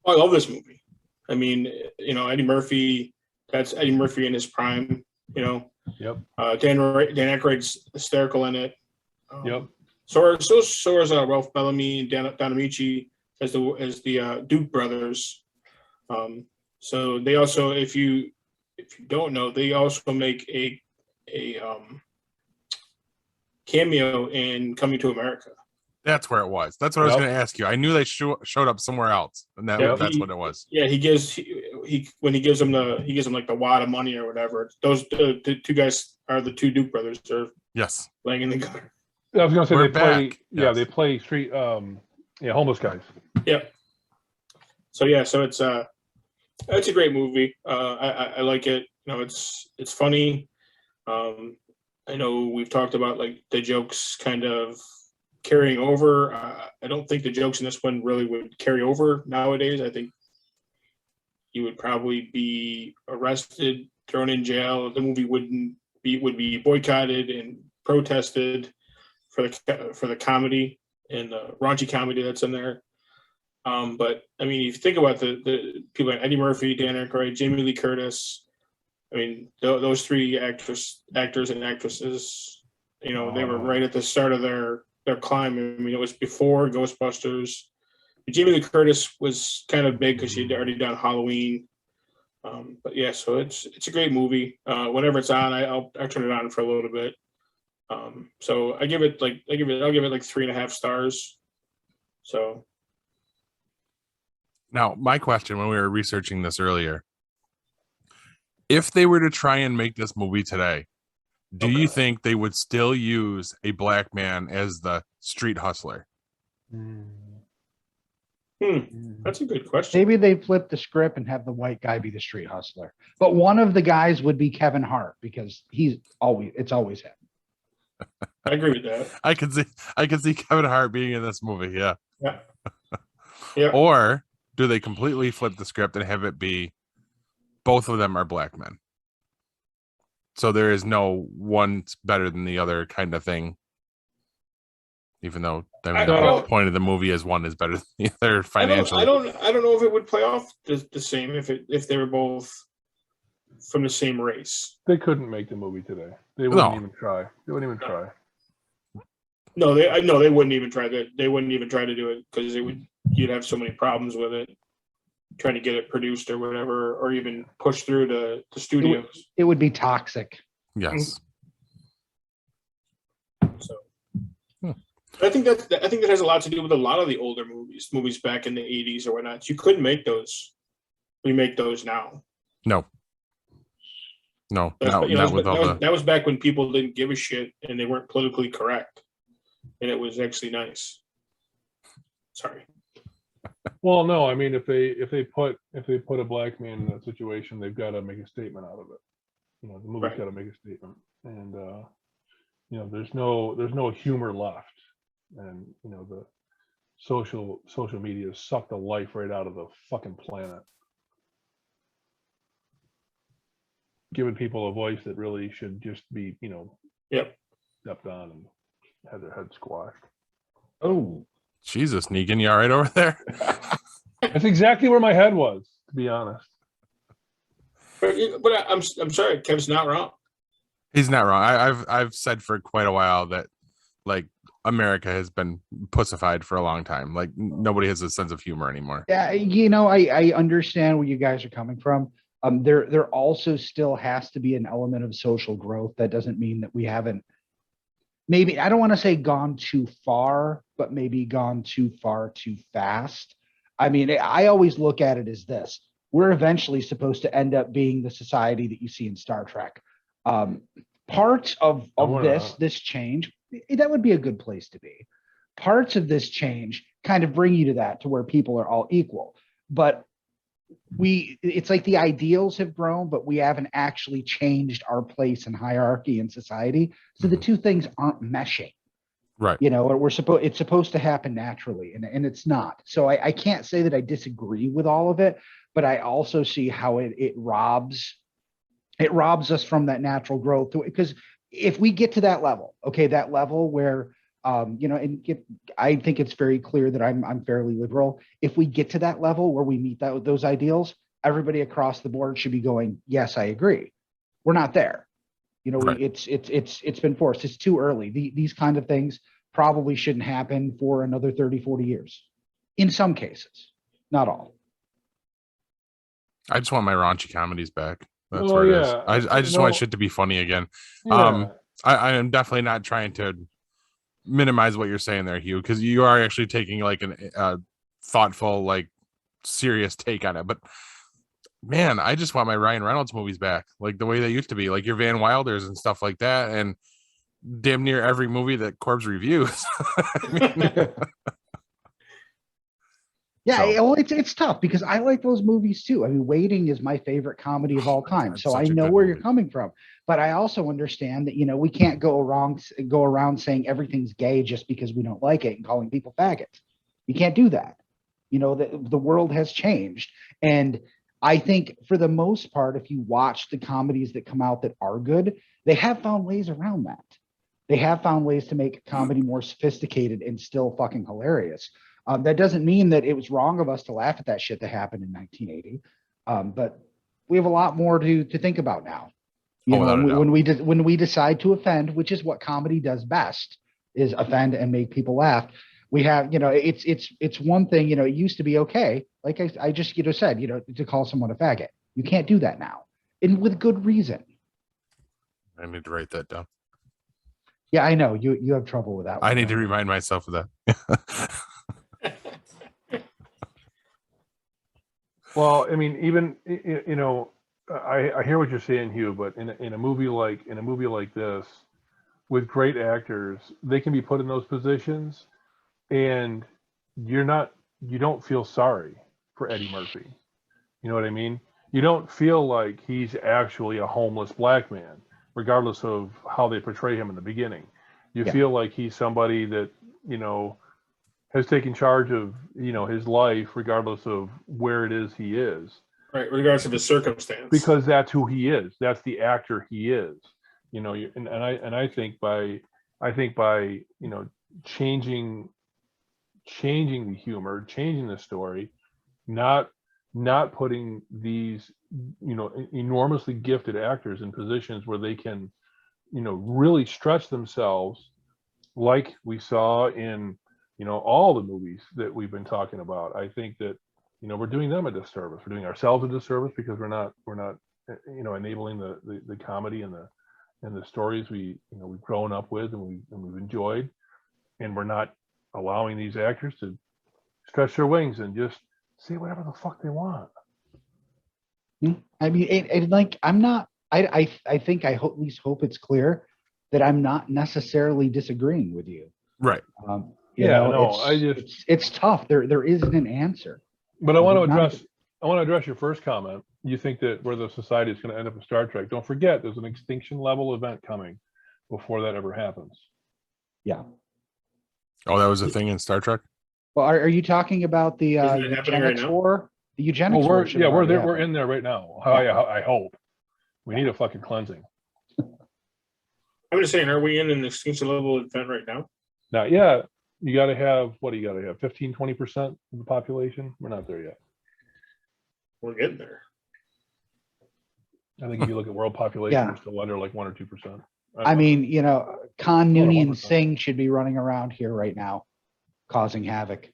I love this movie. I mean, you know, Eddie Murphy, that's Eddie Murphy in his prime, you know. Yep. Dan Aykroyd's hysterical in it. Yep. So is Ralph Bellamy and Don Amici as the Duke brothers. So they also, if you don't know, they also make a cameo in Coming to America. That's where it was. That's what I was going to ask you. I knew they showed up somewhere else, and that's what it was. Yeah, he gives them like the wad of money or whatever. Those the two guys are the two Duke brothers. They're laying in the gutter. I was going to say We're they play. back. Yeah, they play street. Homeless guys. Yep. So it's It's a great movie. I like it. You know, it's funny. I know we've talked about like the jokes kind of carrying over. I don't think the jokes in this one really would carry over nowadays. I think you would probably be arrested, thrown in jail. The movie would be boycotted and protested for the comedy and the raunchy comedy that's in there. But I mean, if you think about the people like Eddie Murphy, Dan Aykroyd, Jamie Lee Curtis, I mean, those three actors and actresses, you know, they were right at the start of their climb. I mean, it was before Ghostbusters. Jamie Lee Curtis was kind of big because she'd already done Halloween. But yeah, so it's a great movie. Whenever it's on, I'll turn it on for a little bit. So I'll give it like 3.5 stars. So Now, my question when we were researching this earlier, if they were to try and make this movie today, do you think they would still use a black man as the street hustler? That's a good question. Maybe they flip the script and have the white guy be the street hustler, but one of the guys would be Kevin Hart because it's always him. I agree with that. I can see Kevin Hart being in this movie. Yeah. Yeah. Yeah. Or do they completely flip the script and have it be both of them are black men? So there is no one's better than the other kind of thing. Even though the point of the movie is one is better than the other financially. I don't know if it would play off the same if they were both from the same race. They couldn't make the movie today. They wouldn't even try. They wouldn't even try. No, they wouldn't even try that. They wouldn't even try to do it because you'd have so many problems with it, trying to get it produced or whatever, or even push through to the studios. It would be toxic. Yes. So I think that has a lot to do with a lot of the older movies back in the 80s or whatnot. You couldn't remake those now. No. That was back when people didn't give a shit and they weren't politically correct, and it was actually nice. Sorry. Well, no, I mean, if they put a black man in that situation, they've got to make a statement out of it. You know, the movie's got to make a statement, and you know, there's no humor left, and you know, the social media sucked the life right out of the fucking planet, giving people a voice that really should just be, you know, stepped on and had their head squashed. Oh, Jesus, Negan, you all right over there? That's exactly where my head was, to be honest. But I'm sorry, Kev's not wrong. He's not wrong. I've said for quite a while that like America has been pussified for a long time. Like nobody has a sense of humor anymore. yeah. You know, I understand where you guys are coming from. There also still has to be an element of social growth. That doesn't mean that we haven't. Maybe I don't want to say gone too far, but maybe gone too far too fast. I mean, I always look at it as this. We're eventually supposed to end up being the society that you see in Star Trek. Parts of this change, that would be a good place to be. Parts of this change kind of bring you to that, to where people are all equal. But it's like the ideals have grown, but we haven't actually changed our place in hierarchy in society. So the two things aren't meshing. Right. You know, it's supposed to happen naturally, and it's not. So I can't say that I disagree with all of it, but I also see how it robs us from that natural growth. Because if we get to that level, that level where you know, I think it's very clear that I'm fairly liberal. If we get to that level where we meet those ideals, everybody across the board should be going, yes, I agree. We're not there. You know, right. It's been forced. It's too early. These kind of things probably shouldn't happen for another 30, 40 years. In some cases, not all. I just want my raunchy comedies back. That's where it is. I just want shit to be funny again. Yeah. I am definitely not trying to minimize what you're saying there, Hugh, because you are actually taking like a thoughtful, like serious take on it. But man, I just want my Ryan Reynolds movies back, like the way they used to be, like your Van Wilders and stuff like that, and damn near every movie that Corbs reviews. Yeah, So- well, it's tough because I like those movies too. I mean, Waiting is my favorite comedy of all time, That's so such I a know good where you're movie. coming from. But I also understand that we can't go around saying everything's gay just because we don't like it and calling people faggots. You can't do that. The world has changed, and I think for the most part, if you watch the comedies that come out that are good, they have found ways around that. They have found ways to make comedy more sophisticated and still fucking hilarious. That doesn't mean that it was wrong of us to laugh at that shit that happened in 1980. But we have a lot more to think about now. Without a doubt. When we decide to offend, which is what comedy does best, is offend and make people laugh. We have, it's one thing. It used to be okay, like I just said, to call someone a faggot. You can't do that now, and with good reason. I need to write that down. Yeah, I know you have trouble with that one. I need to don't you? remind myself of that. Well, I mean, even I hear what you're saying, Hugh, but in a movie like this, with great actors, they can be put in those positions, and you don't feel sorry for Eddie Murphy. You know what I mean? You don't feel like he's actually a homeless black man, regardless of how they portray him in the beginning. You Yeah. feel like he's somebody that has taken charge of his life, regardless of where it is he is, Right, regardless of his circumstance. because that's who he is. That's the actor he is. I think by changing the humor, changing the story, not putting these enormously gifted actors in positions where they can really stretch themselves, like we saw in all the movies that we've been talking about. I think that we're doing them a disservice. We're doing ourselves a disservice because we're not enabling the comedy and the stories we've grown up with and we've enjoyed, and we're not allowing these actors to stretch their wings and just say whatever the fuck they want. I mean, like I'm not. I think at least hope it's clear that I'm not necessarily disagreeing with you. Right. It's tough. There isn't an answer. But I want to Not- address your first comment. You think that where the society is going to end up in Star Trek. Don't forget, there's an extinction level event coming before that ever happens. Yeah. Oh, that was a thing in Star Trek? Well, are you talking about the Isn't it happening right eugenics now? war? The eugenics Well, war. should have we're already there. We're happened. in there right now. I hope. We need a fucking cleansing. I'm just saying, are we in an extinction level event right now? Not yet. You got to have, what do you got to have? 15, 20% of the population? We're not there yet. We're getting there. I think if you look at world population, Yeah. we're still under like 1 or 2%. I mean, Khan, Hold on, Nooney, one and more time. Singh should be running around here right now, causing havoc.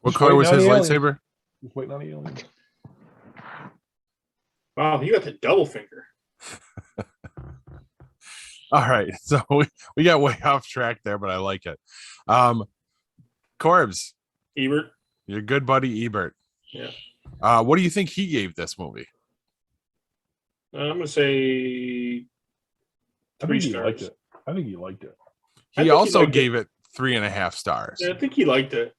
What Just color waiting was on his the aliens. lightsaber? Just waiting on the aliens. Wow, you got the double finger. All right. So we got way off track there, but I like it. Corbs, Ebert. your good buddy Ebert. Yeah. What do you think he gave this movie? I'm gonna say I 3 think he stars. liked it. I think he liked it. I He think he also liked gave it 3.5 stars. Yeah, I think he liked it.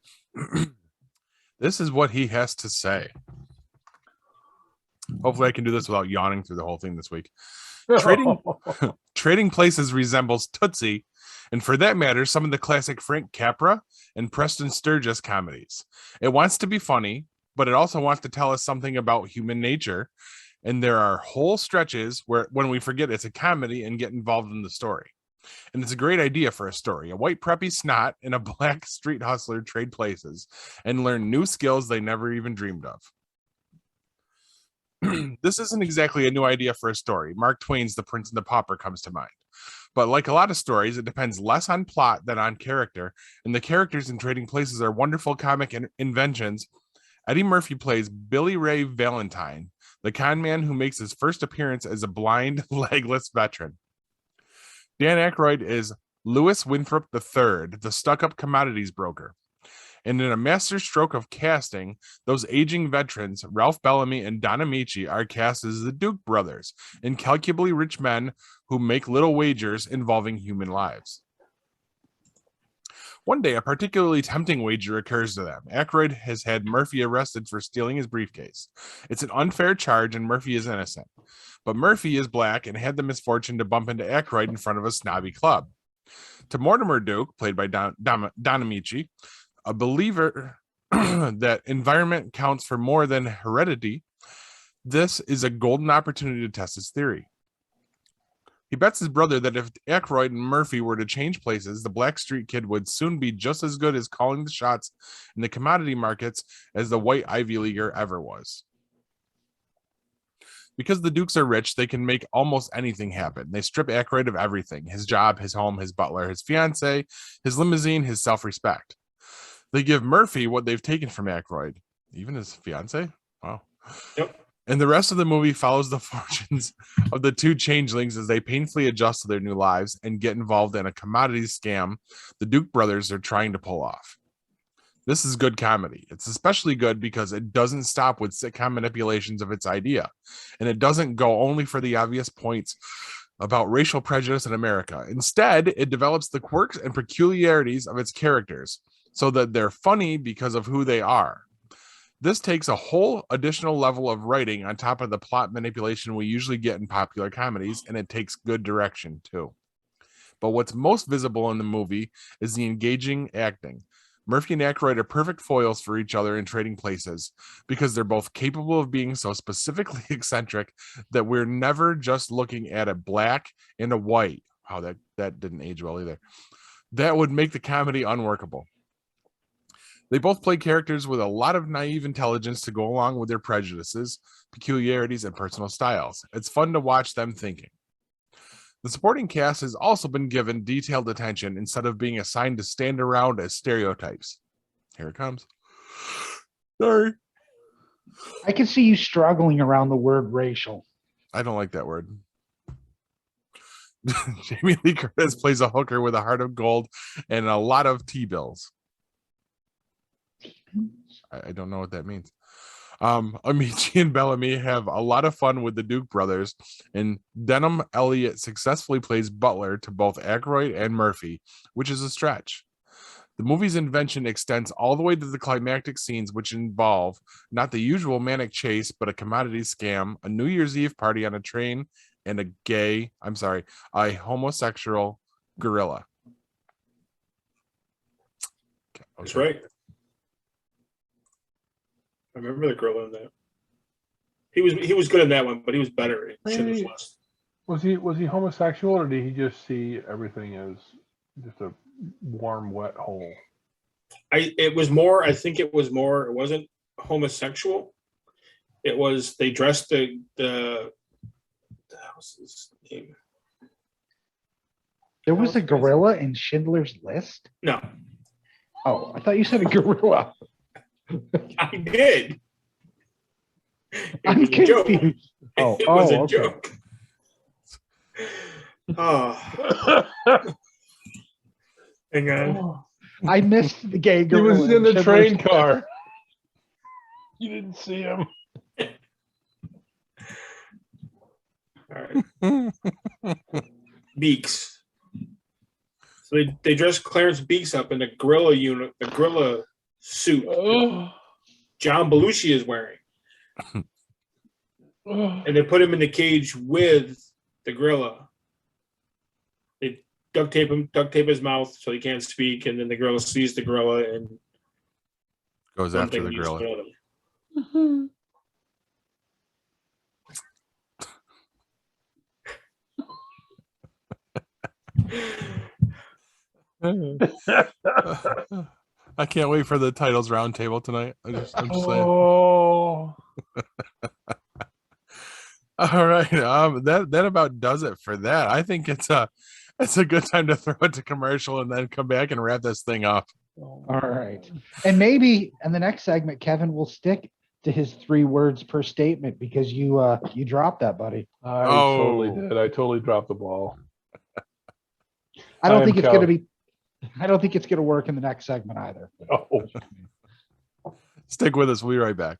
This is what he has to say. Hopefully I can do this without yawning through the whole thing this week. Trading Places resembles Tootsie, and for that matter, some of the classic Frank Capra and Preston Sturges comedies. It wants to be funny, but it also wants to tell us something about human nature. And there are whole stretches when we forget it's a comedy and get involved in the story. And it's a great idea for a story. A white preppy snot and a black street hustler trade places and learn new skills they never even dreamed of. This isn't exactly a new idea for a story. Mark Twain's The Prince and the Pauper comes to mind. But like a lot of stories, it depends less on plot than on character, and the characters in Trading Places are wonderful comic inventions. Eddie Murphy plays Billy Ray Valentine, the con man who makes his first appearance as a blind, legless veteran. Dan Aykroyd is Lewis Winthrop III, the stuck-up commodities broker. And in a master stroke of casting, those aging veterans, Ralph Bellamy and Don Amici, are cast as the Duke brothers, incalculably rich men who make little wagers involving human lives. One day, a particularly tempting wager occurs to them. Aykroyd has had Murphy arrested for stealing his briefcase. It's an unfair charge, and Murphy is innocent. But Murphy is black and had the misfortune to bump into Aykroyd in front of a snobby club. To Mortimer Duke, played by Don Amici, a believer that environment counts for more than heredity, this is a golden opportunity to test his theory. He bets his brother that if Aykroyd and Murphy were to change places, the Black Street Kid would soon be just as good as calling the shots in the commodity markets as the white Ivy Leaguer ever was. Because the Dukes are rich, they can make almost anything happen. They strip Aykroyd of everything: his job, his home, his butler, his fiancée, his limousine, his self-respect. They give Murphy what they've taken from Aykroyd, even his fiancée. Wow. Yep. And the rest of the movie follows the fortunes of the two changelings as they painfully adjust to their new lives and get involved in a commodities scam the Duke brothers are trying to pull off. This is good comedy. It's especially good because it doesn't stop with sitcom manipulations of its idea, and it doesn't go only for the obvious points about racial prejudice in America. Instead, it develops the quirks and peculiarities of its characters so that they're funny because of who they are. This takes a whole additional level of writing on top of the plot manipulation we usually get in popular comedies, and it takes good direction too. But what's most visible in the movie is the engaging acting. Murphy and Aykroyd are perfect foils for each other in Trading Places because they're both capable of being so specifically eccentric that we're never just looking at a black and a white. Wow, that didn't age well either. That would make the comedy unworkable. They both play characters with a lot of naive intelligence to go along with their prejudices, peculiarities, and personal styles. It's fun to watch them thinking. The supporting cast has also been given detailed attention instead of being assigned to stand around as stereotypes. Here it comes. Sorry. I can see you struggling around the word racial. I don't like that word. Jamie Lee Curtis plays a hooker with a heart of gold and a lot of T-bills. I don't know what that means. Amici and Bellamy have a lot of fun with the Duke brothers, and Denham Elliott successfully plays butler to both Aykroyd and Murphy, which is a stretch. The movie's invention extends all the way to the climactic scenes, which involve not the usual manic chase, but a commodity scam, a New Year's Eve party on a train, and a homosexual gorilla. Okay. That's right. I remember the gorilla in that. He was good in that one, but he was better in Schindler's List. Was he homosexual, or did he just see everything as just a warm, wet hole? I think it wasn't homosexual. It was they dressed the what's his name? There was a gorilla in Schindler's List? No. Oh, I thought you said a gorilla. I did. I'm confused. Oh, It was a okay. joke. Oh. Hang on. I missed the gay He gorilla. was in the Schindler's train List. car. You didn't see him. All right. Beaks. So they dressed Clarence Beaks up in the gorilla suit John Belushi is wearing. And they put him in the cage with the gorilla. They duct tape his mouth so he can't speak, and then the gorilla sees the gorilla and Goes after the gorilla. I can't wait for the titles roundtable tonight. I'm just saying. Oh, All right. That about does it for that. I think it's a good time to throw it to commercial and then come back and wrap this thing up. All right. And maybe in the next segment, Kevin will stick to his 3 words per statement because you dropped that, buddy. I totally did. I totally dropped the ball. I don't think it's going to work in the next segment either. Oh. Stick with us. We'll be right back.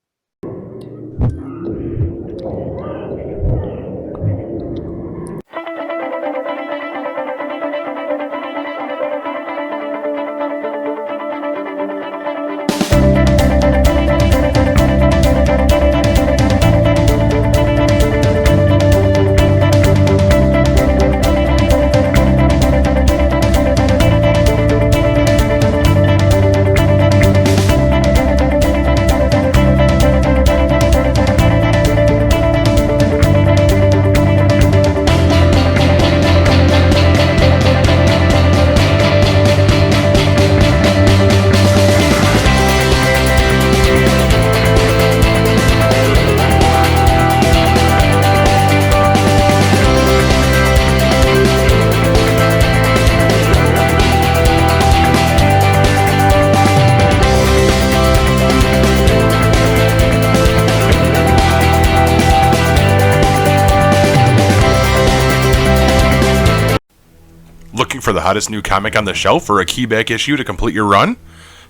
the hottest new comic on the shelf or a key back issue to complete your run?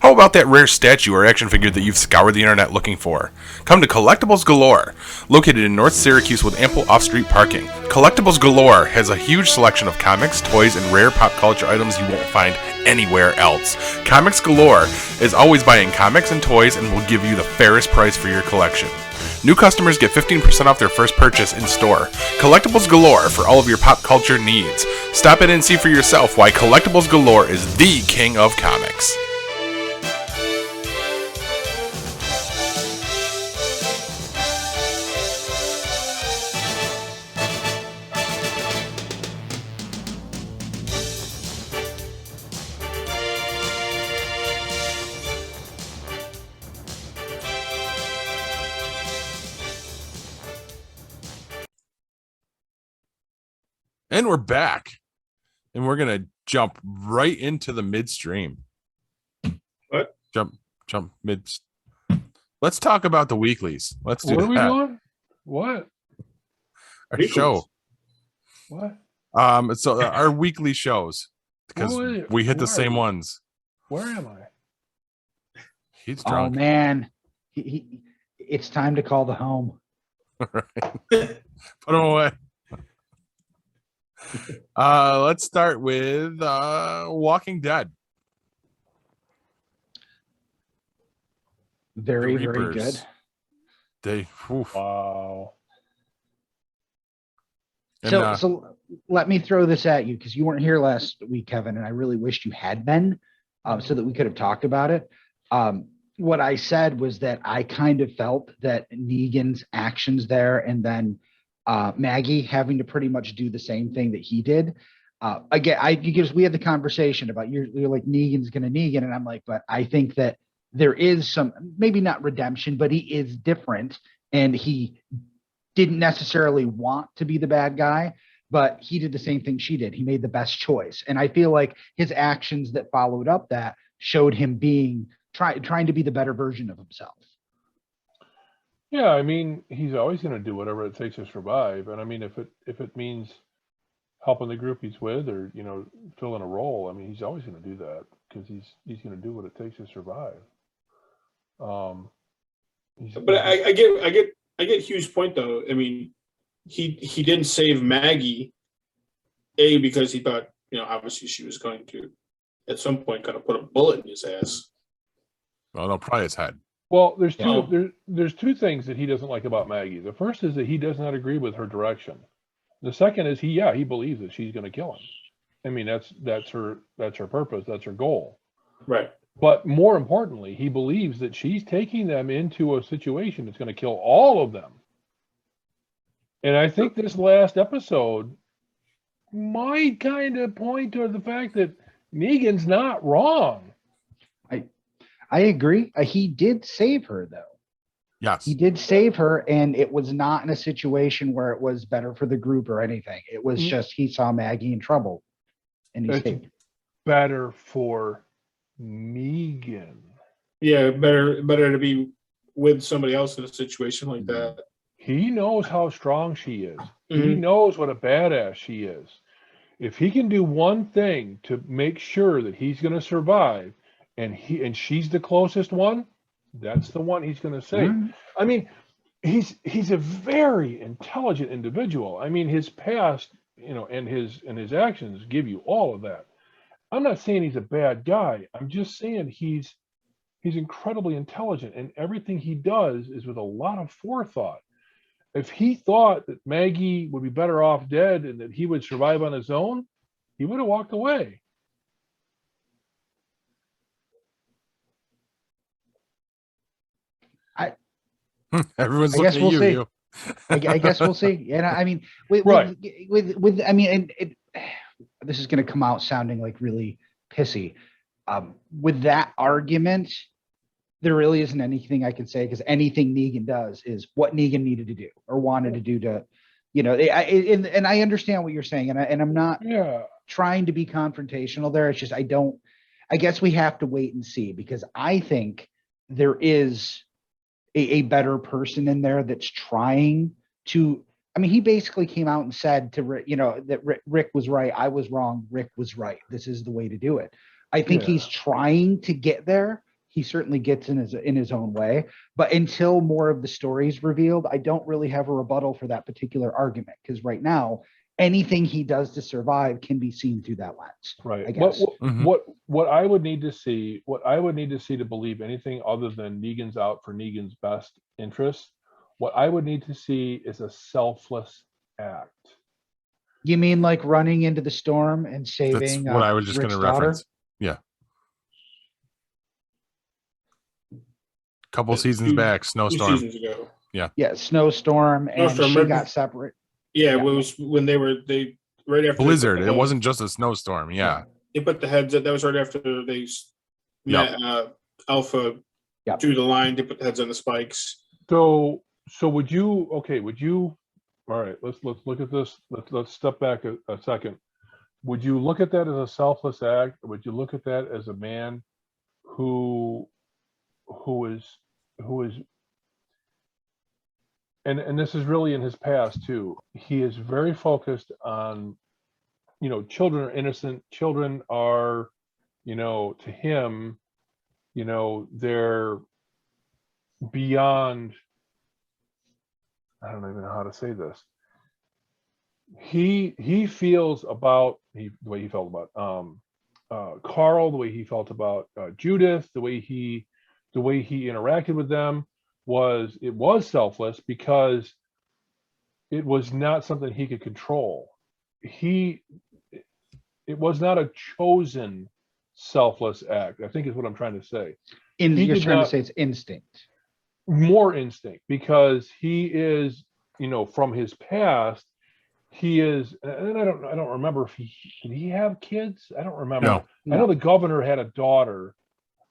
How about that rare statue or action figure that you've scoured the internet looking for? Come to Collectibles Galore. Located in North Syracuse with ample off-street parking, Collectibles Galore has a huge selection of comics, toys, and rare pop culture items you won't find anywhere else. Comics Galore is always buying comics and toys and will give you the fairest price for your collection. New customers get 15% off their first purchase in store. Collectibles Galore for all of your pop culture needs. Stop in and see for yourself why Collectibles Galore is the king of comics. And we're back. And we're going to jump right into the midstream. What? Jump mid. Let's talk about the weeklies. Let's do What are we that. doing? What? Our Weeklies? show. What? So our weekly shows, because What? we hit the Where? same ones. Where am I? He's Oh drunk. man, it's time to call the home. Put him away. Let's start with Walking Dead. Very, The very Reapers. good. They. Oof. Wow. And, So let me throw this at you because you weren't here last week, Kevin, and I really wished you had been, so that we could have talked about it. What I said was that I kind of felt that Negan's actions there, and then Maggie having to pretty much do the same thing that he did. Again, because we had the conversation about you're like Negan's gonna Negan, and I'm like, but I think that there is some, maybe not redemption, but he is different, and he didn't necessarily want to be the bad guy, but he did the same thing she did. He made the best choice. And I feel like his actions that followed up that showed him being trying to be the better version of himself. Yeah, I mean, he's always going to do whatever it takes to survive. And I mean, if it means helping the group he's with, or filling a role, I mean, he's always going to do that because he's going to do what it takes to survive. But I get Hugh's point though. I mean, he didn't save Maggie, because he thought, obviously she was going to at some point kind of put a bullet in his ass. well, no, probably his head. Well, there's Yeah. there's two things that he doesn't like about Maggie. The first is that he does not agree with her direction. The second is he believes that she's going to kill him. I mean, that's her purpose, that's her goal. Right. But more importantly, he believes that she's taking them into a situation that's going to kill all of them. And I think this last episode might kind of point to the fact that Negan's not wrong. I agree. He did save her though. Yes. He did save her, and it was not in a situation where it was better for the group or anything. It was just he saw Maggie in trouble, and he It's saved. better for Negan. Yeah, better to be with somebody else in a situation like that. He knows how strong she is. He Mhm. knows what a badass she is. If he can do one thing to make sure that he's going to survive, and she's the closest one, that's the one he's going to save. I mean, he's a very intelligent individual. I mean, his past, and his actions give you all of that. I'm not saying he's a bad guy. I'm just saying he's incredibly intelligent, and everything he does is with a lot of forethought. If he thought that Maggie would be better off dead and that he would survive on his own, he would have walked away. Everyone's I guess looking at we'll you. see. I guess we'll see. And I mean, Right. with I mean, and this is going to come out sounding like really pissy. With that argument, there really isn't anything I can say, because anything Negan does is what Negan needed to do or wanted to do to, and I understand what you're saying, and I'm not trying to be confrontational there. It's just I guess we have to wait and see, because I think there is a better person in there that's trying to I mean, he basically came out and said to Rick, that Rick was right. I was wrong. Rick was right. This is the way to do it. I think Yeah. he's trying to get there. He certainly gets in his own way. But until more of the story is revealed, I don't really have a rebuttal for that particular argument, because right now, anything he does to survive can be seen through that lens. Right. I guess. What I would need to see, to believe anything other than Negan's out for Negan's best interests, what I would need to see is a selfless act. You mean like running into the storm and That's saving what I was just going Rick's to daughter? reference. Yeah. Couple seasons back, Two snowstorm. seasons ago. Yeah, snowstorm, and Snowstorm, she remember? got separate. Yeah, Yeah. it was when they right after they put Blizzard. the It heads- wasn't just a snowstorm. Yeah. They put the heads. That was right after they met Alpha Yep. drew the line. They put the heads on the spikes. So would you? All right, let's look at this. Let's step back a second. Would you look at that as a selfless act, or would you look at that as a man who is and this is really in his past too. He is very focused on, children are innocent. Children are, to him, they're beyond, I don't even know how to say this. He feels about the way he felt about Carl, the way he felt about Judith, the way he interacted with them was selfless, because it was not something he could control. It was not a chosen selfless act, I think is what I'm trying to say. You're trying to say it's instinct. More instinct, because he is, from his past, he is, and I don't remember if did he have kids? I don't remember. No. I know the governor had a daughter.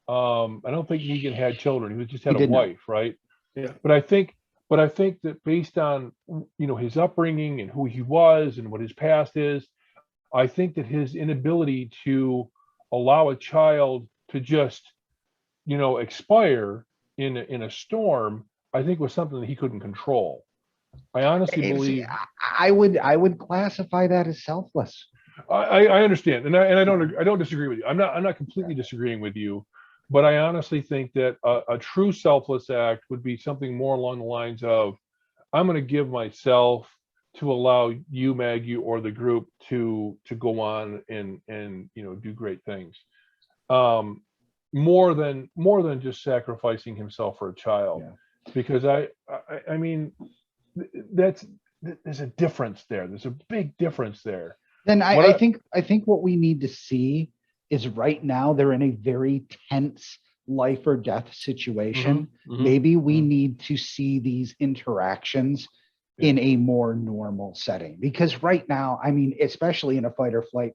I don't think Negan had children. He just had a wife, right? Yeah. But I think that based on his upbringing and who he was and what his past is, I think that his inability to allow a child to just expire in a storm, I think was something that he couldn't control. I honestly believe I would classify that as selfless. I understand, and I don't disagree with you. I'm not completely disagreeing with you, but I honestly think that a true selfless act would be something more along the lines of, I'm going to give myself to allow you, Maggie, or the group to go on and do great things. More than just sacrificing himself for a child, because I mean, there's a difference there. There's a big difference there. Then I think what we need to see is, right now they're in a very tense life or death situation. Maybe we need to see these interactions in a more normal setting, because right now, I mean, especially in a fight or flight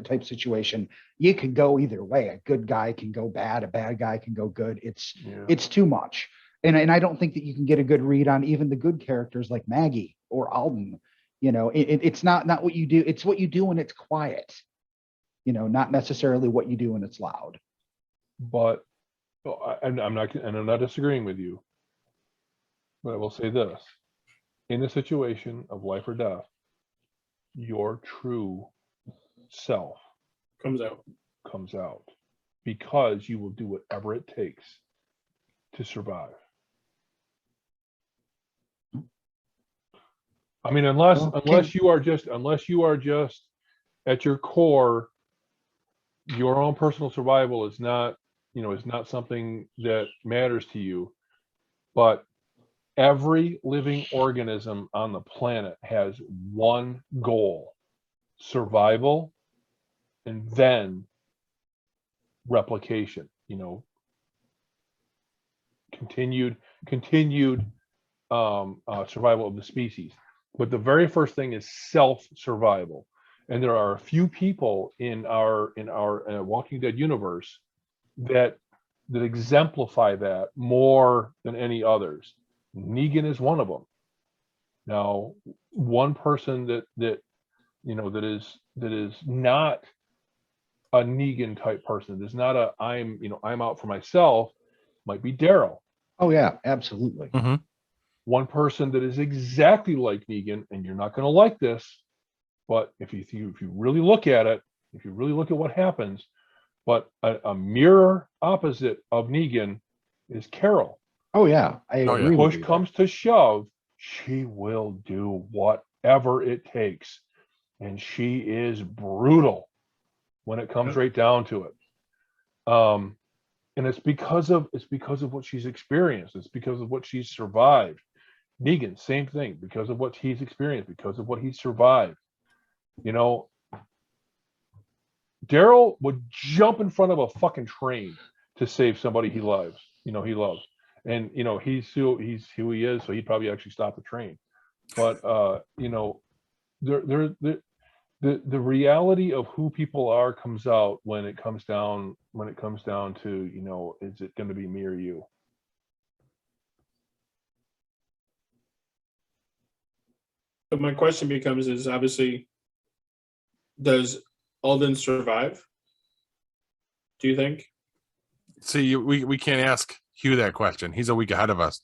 type situation, you could go either way. A good guy can go bad, a bad guy can go good. It's too much. And I don't think that you can get a good read on even the good characters like Maggie or Alden. It's not what you do. It's what you do when it's quiet, not necessarily what you do when it's loud. But I'm not disagreeing with you, but I will say this: in a situation of life or death, your true self Comes out. Because you will do whatever it takes to survive. I mean, unless you are just at your core, your own personal survival is not something that matters to you. But every living organism on the planet has one goal: survival, and then replication. Continued survival of the species. But the very first thing is self-survival, and there are a few people in our Walking Dead universe that exemplify that more than any others. Negan is one of them. Now, one person that is not a Negan type person, there's not a I'm out for myself, might be Daryl. Oh yeah, absolutely. one person that is exactly like Negan, and you're not going to like this, but if you really look at it, if you really look at what happens, but a mirror opposite of Negan is Carol. Oh yeah, I Oh, yeah. agree with Push you. comes to shove, she will do whatever it takes, and she is brutal when it comes right down to it. And it's because of what she's experienced. It's because of what she's survived. Negan, same thing, because of what he's experienced, because of what he survived. You know, Daryl would jump in front of a fucking train to save somebody he loves. He loves, and he's who he is, so he'd probably actually stop the train. But the reality of who people are comes out when it comes down to, is it going to be me or you? But my question becomes: is obviously, does Alden survive? Do you think? See, we can't ask Hugh that question. He's a week ahead of us.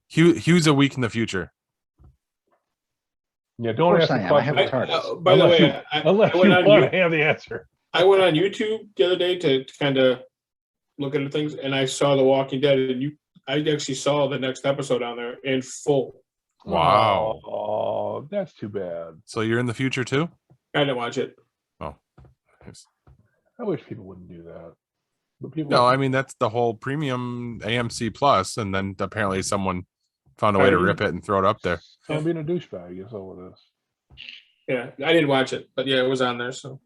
Hugh's a week in the future. Yeah, Of don't course ask I the am. I have question a TARDIS. By the unless way, unless I you went on want to have the answer. I went on YouTube the other day to kind of look at things, and I saw The Walking Dead, and I actually saw the next episode on there in full. Wow. Oh, that's too bad. So you're in the future too? I didn't watch it. Oh. Nice. I wish people wouldn't do that. But people, No, I mean that's the whole premium AMC Plus, and then apparently someone found a way to rip it and throw it up there. I'm being a douchebag is all it is. Yeah, I didn't watch it, but yeah, it was on there. So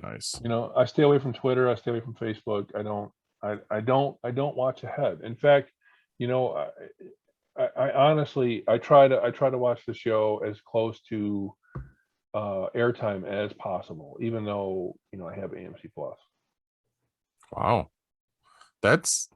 Nice. I stay away from Twitter. I stay away from Facebook. I don't watch ahead. In fact, I honestly I try to watch the show as close to airtime as possible, even though I have AMC Plus. Wow. That's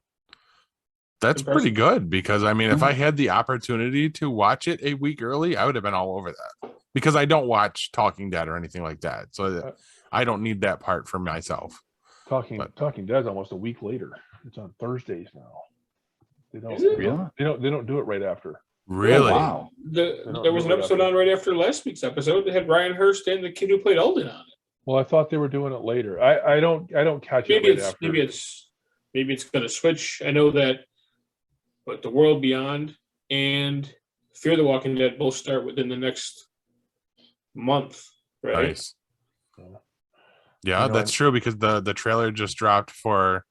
Impressive. pretty good, because I mean, if I had the opportunity to watch it a week early, I would have been all over that, because I don't watch Talking Dead or anything like that. So I don't need that part for myself. Talking Dead's almost a week later. It's on Thursdays now. They don't Is it? really? They don't do it right after. Really? Oh, wow. there was an episode on right after last week's episode that had Ryan Hurst and the kid who played Alden on it. Well, I thought they were doing it later. I don't catch it Maybe right after. maybe it's going to switch. I know that, but The World Beyond and Fear the Walking Dead both start within the next month, right? Nice. Yeah, that's true, because the trailer just dropped for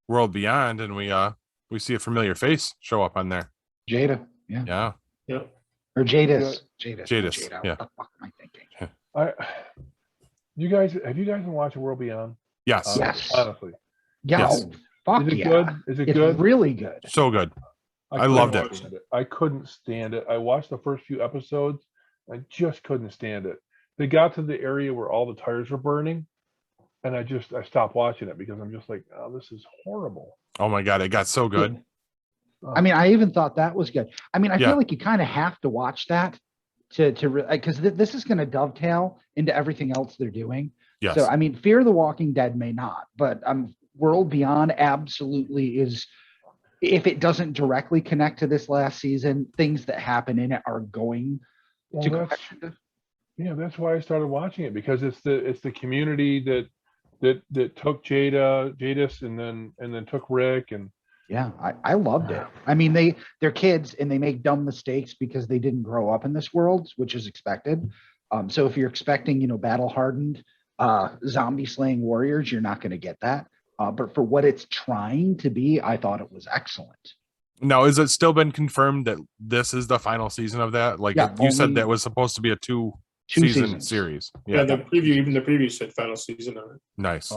World Beyond, and we see a familiar face show up on there. Jada. Yeah. Yeah. Yeah. Or Jadis. Jadis. Jadis, Jada. yeah. What the fuck am I thinking? Have you guys been watching World Beyond? Yes. Yes. Honestly, Yeah. Yes. Oh, fuck is it yeah. good? Is it It's good? really good. So good. I couldn't loved it. stand I couldn't stand it. I watched the first few episodes. I just couldn't stand it. They got to the area where all the tires were burning, and I stopped watching it because I'm just like, oh, this is horrible. Oh my God, it got so good. I mean, I even thought that was good. I mean, I Yeah. feel like you kind of have to watch that because this is going to dovetail into everything else they're doing. Yes. So, I mean, Fear the Walking Dead may not, but World Beyond absolutely is. If it doesn't directly connect to this last season, things that happen in it are going to Well, connect. that's why I started watching it, because it's the community that took Jadis and then took Rick, and Yeah, I loved it. I mean, they're kids and they make dumb mistakes because they didn't grow up in this world, which is expected. So if you're expecting, battle hardened, zombie slaying warriors, you're not going to get that. But for what it's trying to be, I thought it was excellent. Now, is it still been confirmed that this is the final season of that? Like, Yeah, you said only that was supposed to be a two season seasons. series. Yeah, Yeah. even the preview said final season on it. Nice.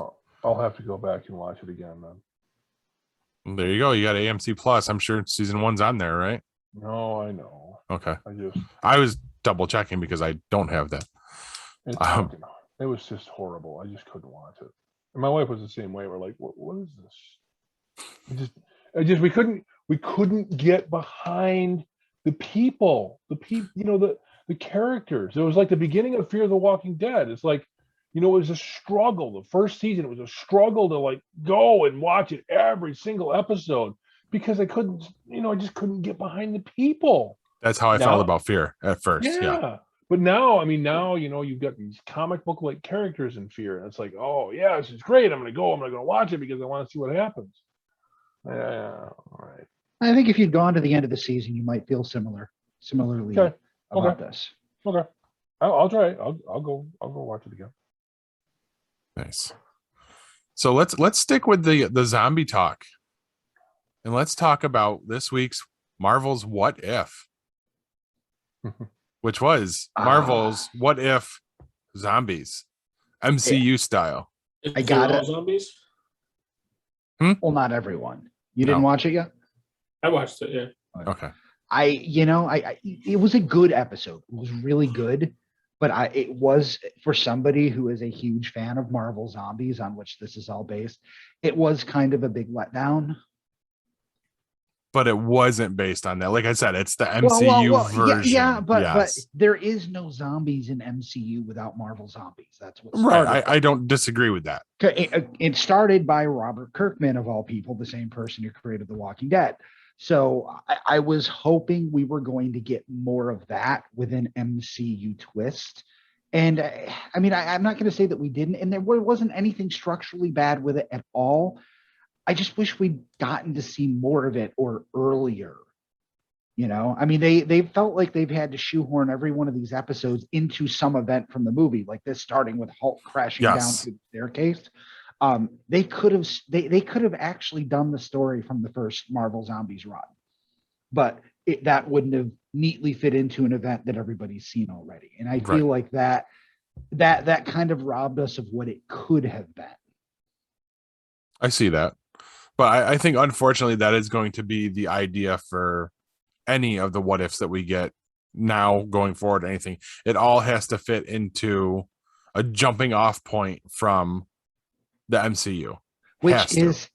I'll have to go back and watch it again then. There you go. You got AMC Plus. I'm sure season 1's on there, right? No, I know. Okay. I I was double checking because I don't have that. it was just horrible. I just couldn't watch it. And my wife was the same way. We're like, what is this? We couldn't get behind the people, the characters. It was like the beginning of Fear the Walking Dead. It's like, it was a struggle. The first season, it was a struggle to like go and watch it every single episode, because I couldn't, I just couldn't get behind the people. That's how I Now- felt about Fear at first. Yeah. Yeah. But now, you've got these comic book like characters in Fear, and it's like, oh yeah, this is great. I'm gonna watch it because I want to see what happens. All right. I think if you'd gone to the end of the season, you might feel similarly Okay. about Okay. this. Okay. I'll try it. I'll go watch it again. Nice. So let's stick with the zombie talk, and let's talk about this week's Marvel's What If, which was Marvel's What If Zombies, MCU style. I got it. Zombies. Well, not everyone. You didn't No. watch it yet? I watched it. Yeah. Okay. It was a good episode. It was really good, but it was for somebody who is a huge fan of Marvel Zombies, on which this is all based. It was kind of a big letdown. But it wasn't based on that. Like I said, it's the MCU version. Yeah, but Yes. there is no zombies in MCU without Marvel Zombies. That's what Right. started. I don't disagree with that. It started by Robert Kirkman, of all people, the same person who created The Walking Dead. So I was hoping we were going to get more of that with an MCU twist. And I'm not going to say that we didn't, and there wasn't anything structurally bad with it at all. I just wish we'd gotten to see more of it or earlier. They felt like they've had to shoehorn every one of these episodes into some event from the movie, like this, starting with Hulk crashing down through the staircase. They could have actually done the story from the first Marvel Zombies run, but that wouldn't have neatly fit into an event that everybody's seen already. And I feel like that kind of robbed us of what it could have been. I see that. But I think, unfortunately, that is going to be the idea for any of the what ifs that we get now going forward. Anything, it all has to fit into a jumping off point from the MCU, which is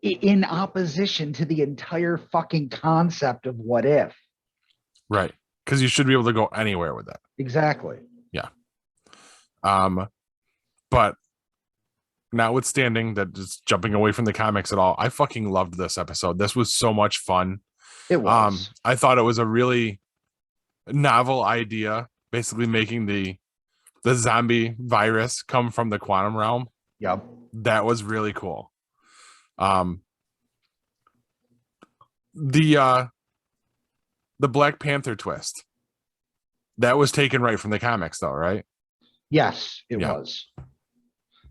in opposition to the entire fucking concept of what if. Right. Because you should be able to go anywhere with that. Exactly. Yeah. But notwithstanding that, just jumping away from the comics at all, I fucking loved this episode. This was so much fun. It was. I thought it was a really novel idea, basically making the zombie virus come from the quantum realm. Yep. That was really cool. The Black Panther twist, that was taken right from the comics though, right? Yes, it was.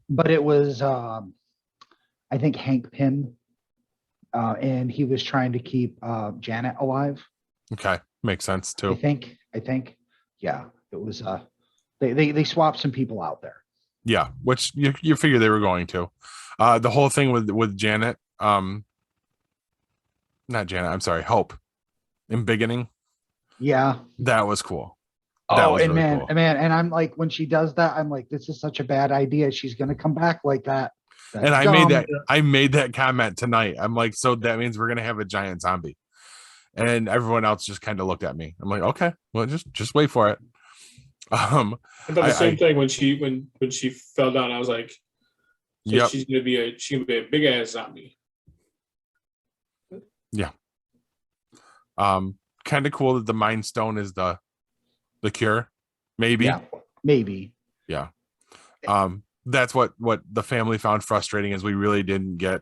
But it was, I think, Hank Pym, and he was trying to keep Janet alive. Okay, makes sense too. I think, yeah, it was. They swapped some people out there. Yeah, which you figure they were going to. The whole thing with Janet, not Janet, I'm sorry, Hope, in beginning. Yeah, that was cool. And I'm like, when she does that, I'm like, this is such a bad idea. She's gonna come back like that. That's and dumb. I made that comment tonight. I'm like, so that means we're gonna have a giant zombie. And everyone else just kind of looked at me. I'm like, okay, well, just wait for it. I thought the same thing when she fell down. I was like, so she's gonna be a big ass zombie. Yeah. Kind of cool that the Mind Stone is the cure. Maybe. Yeah, maybe. Yeah. That's what the family found frustrating, is we really didn't get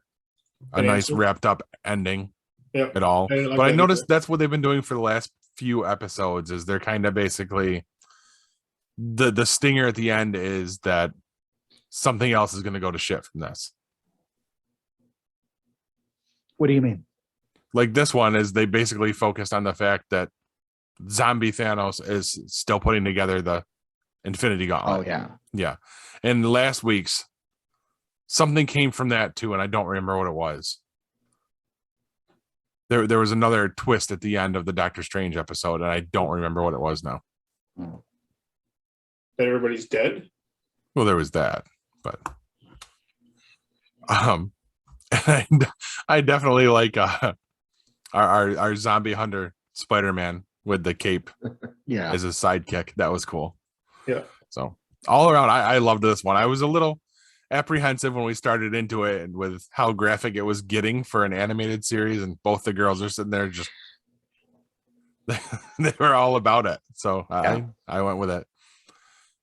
a nice wrapped up ending at all. But I noticed that's what they've been doing for the last few episodes, is they're kind of basically the stinger at the end is that something else is going to go to shit from this. What do you mean? Like this one is they basically focused on the fact that zombie Thanos is still putting together the Infinity Gauntlet. Oh yeah. Yeah. And last week's something came from that too, and I don't remember what it was. There was another twist at the end of the Doctor Strange episode, and I don't remember what it was now. That everybody's dead? Well, there was that, but I definitely like our zombie hunter Spider-Man with the cape as a sidekick. That was cool. Yeah. So all around, I loved this one. I was a little, apprehensive when we started into it and with how graphic it was getting for an animated series, and both the girls are sitting there just they were all about it. So I went with it.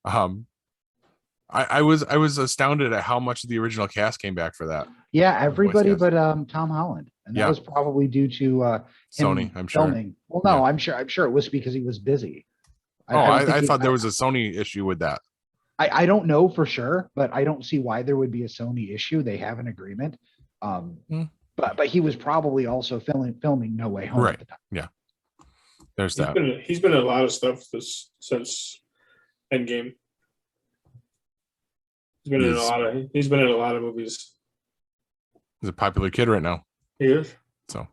I was astounded at how much of the original cast came back for that. Yeah, everybody cast. but Tom Holland, and that was probably due to him Sony, I'm sure. filming. Well, no, I'm sure it was because he was busy. I thought there was a Sony issue with that. I don't know for sure, but I don't see why there would be a Sony issue. They have an agreement. But he was probably also filming No Way Home Right. at the time. Yeah. There's that. He's been in a lot of stuff since Endgame. He's been in a lot of movies. He's a popular kid right now. He is. So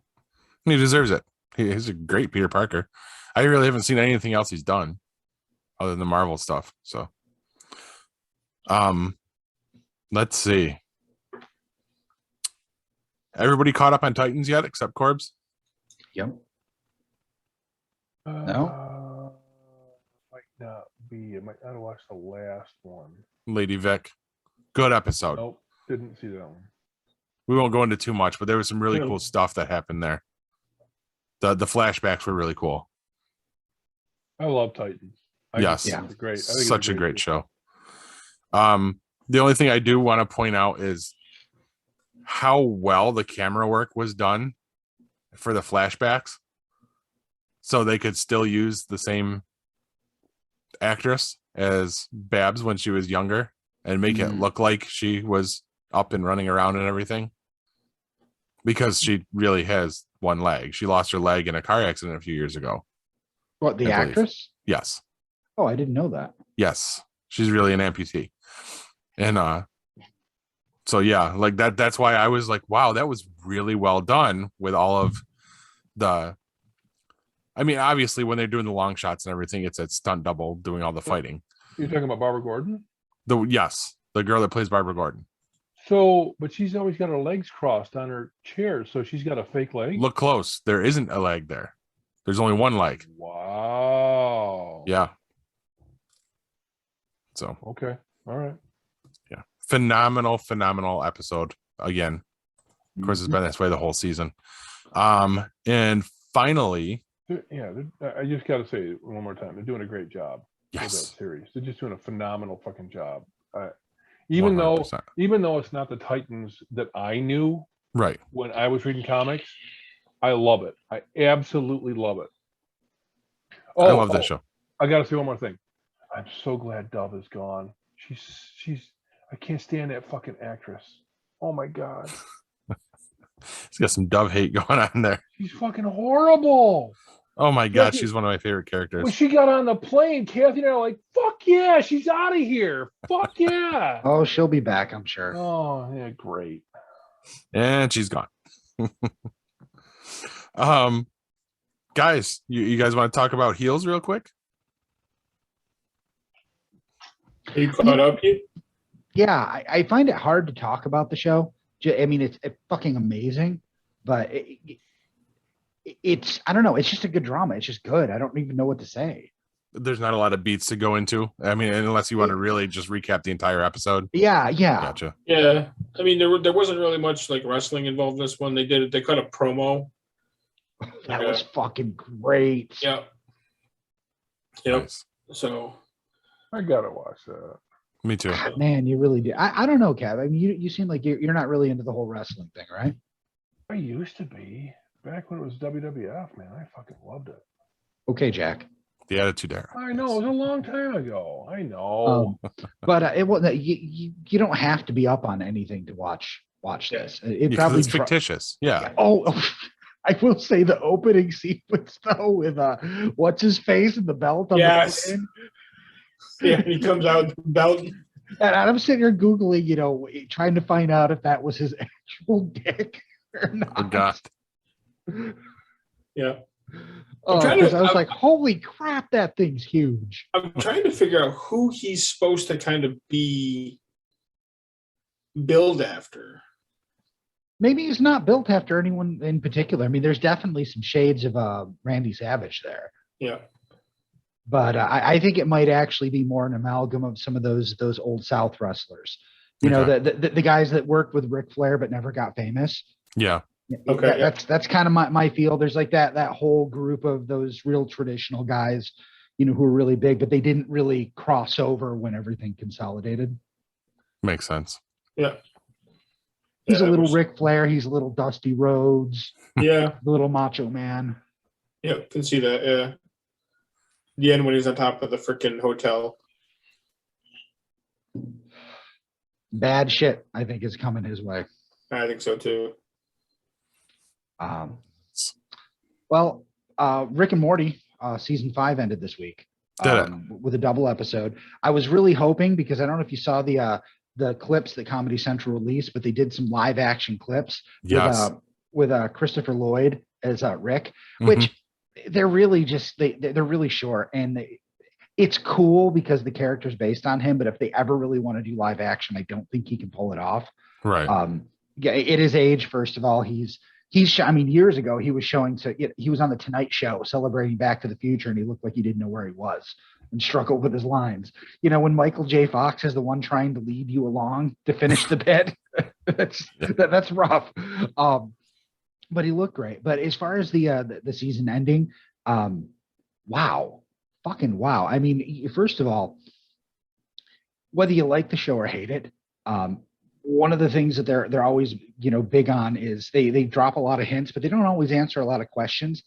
he deserves it. He's a great Peter Parker. I really haven't seen anything else he's done other than the Marvel stuff. So let's see. Everybody caught up on Titans yet except Corbs? Yep. Might not be. I might not have watched the last one. Lady Vic. Good episode. Nope, didn't see that one. We won't go into too much, but there was some really cool stuff that happened there. The flashbacks were really cool. I love Titans. Yes. It's great. I think Such a great show. The only thing I do want to point out is how well the camera work was done for the flashbacks. So they could still use the same actress as Babs when she was younger and make it look like she was up and running around and everything. Because she really has one leg. She lost her leg in a car accident a few years ago. What, the actress? Yes. Oh, I didn't know that. Yes. She's really an amputee. And so yeah, like that's why I was like, wow, that was really well done with all of the obviously when they're doing the long shots and everything, it's a stunt double doing all the fighting. You're talking about Barbara Gordon? The girl that plays Barbara Gordon. So, but she's always got her legs crossed on her chair, so she's got a fake leg? Look close. There isn't a leg there. There's only one leg. Wow. Yeah. So. Okay. All right. Yeah. Phenomenal episode. Again. Of course, it's been this way the whole season. And finally. Yeah, I just got to say it one more time. They're doing a great job. Yes. With that series. They're just doing a phenomenal fucking job. Even 100%. though it's not the Titans that I knew right when I was reading comics, I love it. I absolutely love it. I love that show. I gotta say one more thing. I'm so glad Dove is gone. She's I can't stand that fucking actress. Oh my god. She's got some Dove hate going on there. She's fucking horrible. Oh my god, she's one of my favorite characters. When she got on the plane, Kathy and I were like, fuck yeah, she's out of here. Fuck yeah. Oh, she'll be back, I'm sure. Oh, yeah, great. And she's gone. Guys, you guys want to talk about heels real quick? Are you caught up yet? Yeah, I find it hard to talk about the show. I mean, it's fucking amazing, but it's I don't know. It's just a good drama. It's just good. I don't even know what to say. There's not a lot of beats to go into. I mean, unless you want to really just recap the entire episode. Yeah. Gotcha. Yeah, I mean, there wasn't really much like wrestling involved in this one. They cut a promo. That was fucking great. Yep. Nice. So I gotta watch that. Me too. God, man, you really do. I don't know, Kev. I mean, you seem like you're not really into the whole wrestling thing, right? I used to be. Back when it was WWF, man, I fucking loved it. Okay, Jack. The Attitude Era. I know, it was a long time ago. I know. But it wasn't. You don't have to be up on anything to watch this. It probably it's fictitious. Yeah. Oh, I will say the opening sequence though with what's his face and the belt on the plane. Yeah, he comes out with the belt. And I'm sitting here Googling, trying to find out if that was his actual dick or not. Oh, God. Yeah. I was like, holy crap, that thing's huge. I'm trying to figure out who he's supposed to kind of be billed after. Maybe he's not built after anyone in particular. I mean, there's definitely some shades of Randy Savage there. Yeah. But I think it might actually be more an amalgam of some of those old South wrestlers. You know, Okay. the guys that worked with Ric Flair but never got famous. Yeah. Okay, yeah. That's kind of my feel. There's like that whole group of those real traditional guys, you know, who are really big, but they didn't really cross over when everything consolidated. Makes sense. Yeah. He's Yeah, a little was- Ric Flair. He's a little Dusty Rhodes, Yeah. a little Macho Man. Yeah. Can see that. Yeah. The end when he's on top of the freaking hotel. Bad shit, I think, is coming his way. I think so too. Well, Rick and Morty season 5 ended this week Did it? with a double episode. I was really hoping, because I don't know if you saw the clips that Comedy Central released, but they did some live action clips Yes. with Christopher Lloyd as Rick, Mhm. which they're really just they're really short, and it's cool because the character's based on him. But if they ever really want to do live action, I don't think he can pull it off. Right. Yeah, at his age, first of all, I mean, years ago he was he was on the Tonight Show celebrating Back to the Future, and he looked like he didn't know where he was and struggled with his lines. You know, when Michael J. Fox is the one trying to lead you along to finish the bit, that's rough. But he looked great. But as far as the season ending, wow, fucking wow. I mean, first of all, whether you like the show or hate it, one of the things that they're always, you know, big on is they drop a lot of hints, but they don't always answer a lot of questions.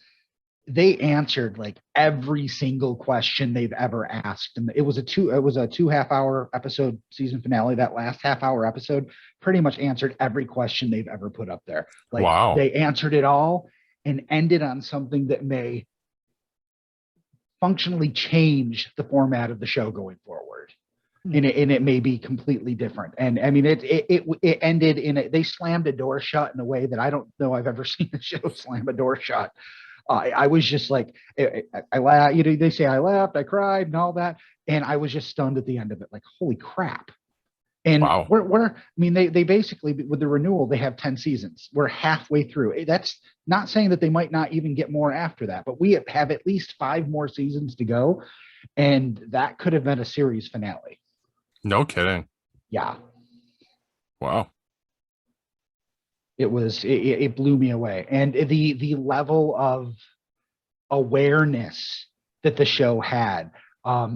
They answered like every single question they've ever asked, and it was a 2.5-hour episode season finale. That last half-hour episode pretty much answered every question they've ever put up there. Like, Wow. they answered it all and ended on something that may functionally change the format of the show going forward. And it may be completely different. And I mean, it ended they slammed a door shut in a way that I don't know I've ever seen a show slam a door shut. I was just like, I laughed. You know, they say I laughed, I cried, and all that, and I was just stunned at the end of it. Like, holy crap! And Wow. I mean, they basically, with the renewal, they have 10 seasons. We're halfway through. That's not saying that they might not even get more after that, but we have at least 5 more seasons to go, and that could have been a series finale. No kidding. Yeah, Wow. it blew me away, and the level of awareness that the show had.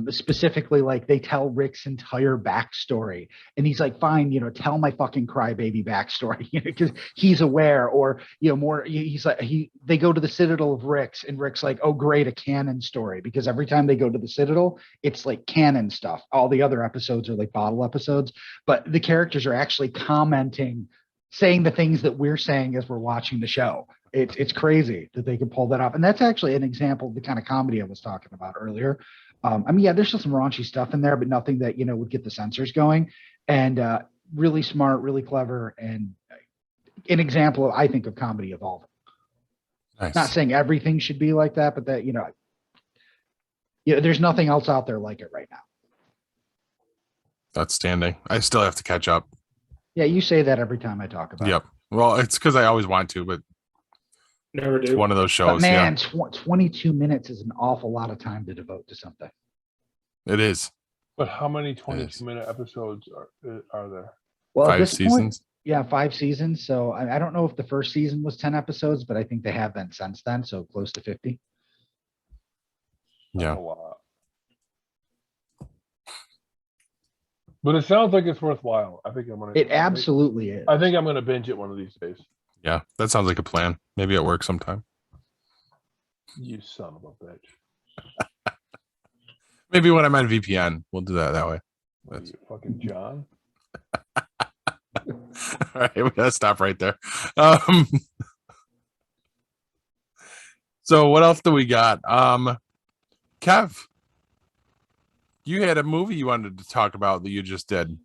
Specifically, like, they tell Rick's entire backstory, and he's like, fine, you know, tell my fucking crybaby backstory, you know, because he's aware. Or, you know, more, he's like, they go to the Citadel of Rick's, and Rick's like, oh great, a canon story, because every time they go to the Citadel, it's like canon stuff. All the other episodes are like bottle episodes, but the characters are actually commenting, saying the things that we're saying as we're watching the show. It's crazy that they can pull that off, and that's actually an example of the kind of comedy I was talking about earlier. I mean, yeah, there's still some raunchy stuff in there, but nothing that, you know, would get the censors going. And really smart, really clever, and an example, I think, of comedy evolving. Nice. Not saying everything should be like that, but that, you know, there's nothing else out there like it right now. Outstanding. I still have to catch up. Yeah, you say that every time I talk about Yep. Well, it's because I always want to, but Never it's do. one of those it. shows. But man, Yeah, 22 minutes is an awful lot of time to devote to something. it is. But how many Yes. 22-minute episodes are there? Well, at 5 this point, seasons. yeah, 5 seasons. So I don't know if the first season was 10 episodes, but I think they have been since then. So close to 50. That's Yeah. a lot. But it sounds like it's worthwhile. I think I'm gonna. It absolutely is. I think I'm gonna binge it one of these days. Yeah, that sounds like a plan. Maybe at work sometime. You son of a bitch! Maybe when I'm on VPN, we'll do that way. What are you, fucking John. All right, we gotta stop right there. Um, so what else do we got? Kev, you had a movie you wanted to talk about that you just did.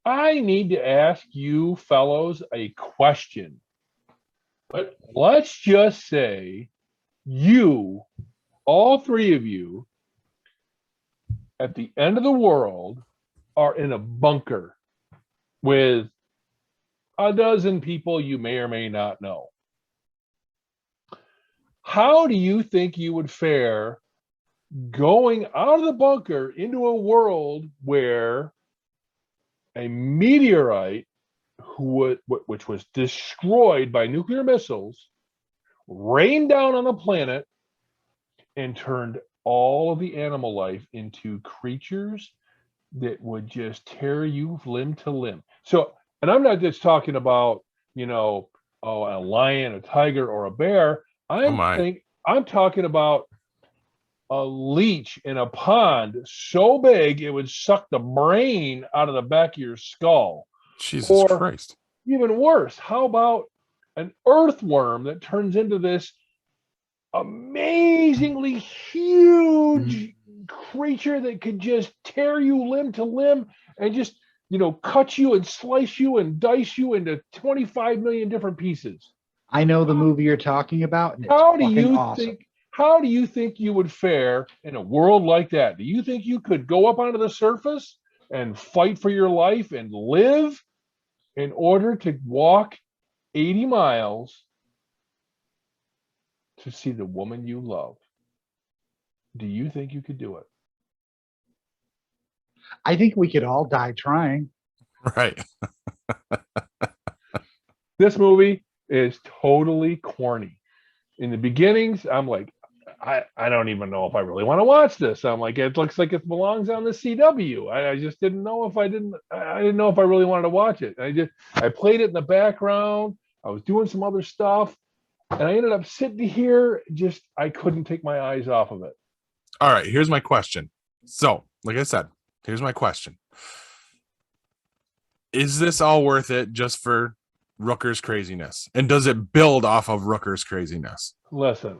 I need to ask you fellows a question. But let's just say you, all 3 of you, at the end of the world, are in a bunker with a dozen people you may or may not know. How do you think you would fare going out of the bunker into a world where a meteorite which was destroyed by nuclear missiles, rained down on the planet and turned all of the animal life into creatures that would just tear you limb to limb. So, and I'm not just talking about, a lion, a tiger, or a bear. I'm talking about a leech in a pond so big it would suck the brain out of the back of your skull. Jesus Christ. Even worse, how about an earthworm that turns into this amazingly huge creature that could just tear you limb to limb and just, cut you and slice you and dice you into 25 million different pieces? I know the movie you're talking about, and it's awesome. How do you think you would fare in a world like that? Do you think you could go up onto the surface and fight for your life and live in order to walk 80 miles to see the woman you love? Do you think you could do it? I think we could all die trying. Right. This movie is totally corny. In the beginnings, I'm like, I don't even know if I really want to watch this. I'm like, it looks like it belongs on the CW. I just didn't know if I didn't know if I really wanted to watch it. I played it in the background. I was doing some other stuff, and I ended up sitting here. I couldn't take my eyes off of it. All right, here's my question. So, like I said, here's my question. Is this all worth it just for Rooker's craziness? And does it build off of Rooker's craziness? Listen,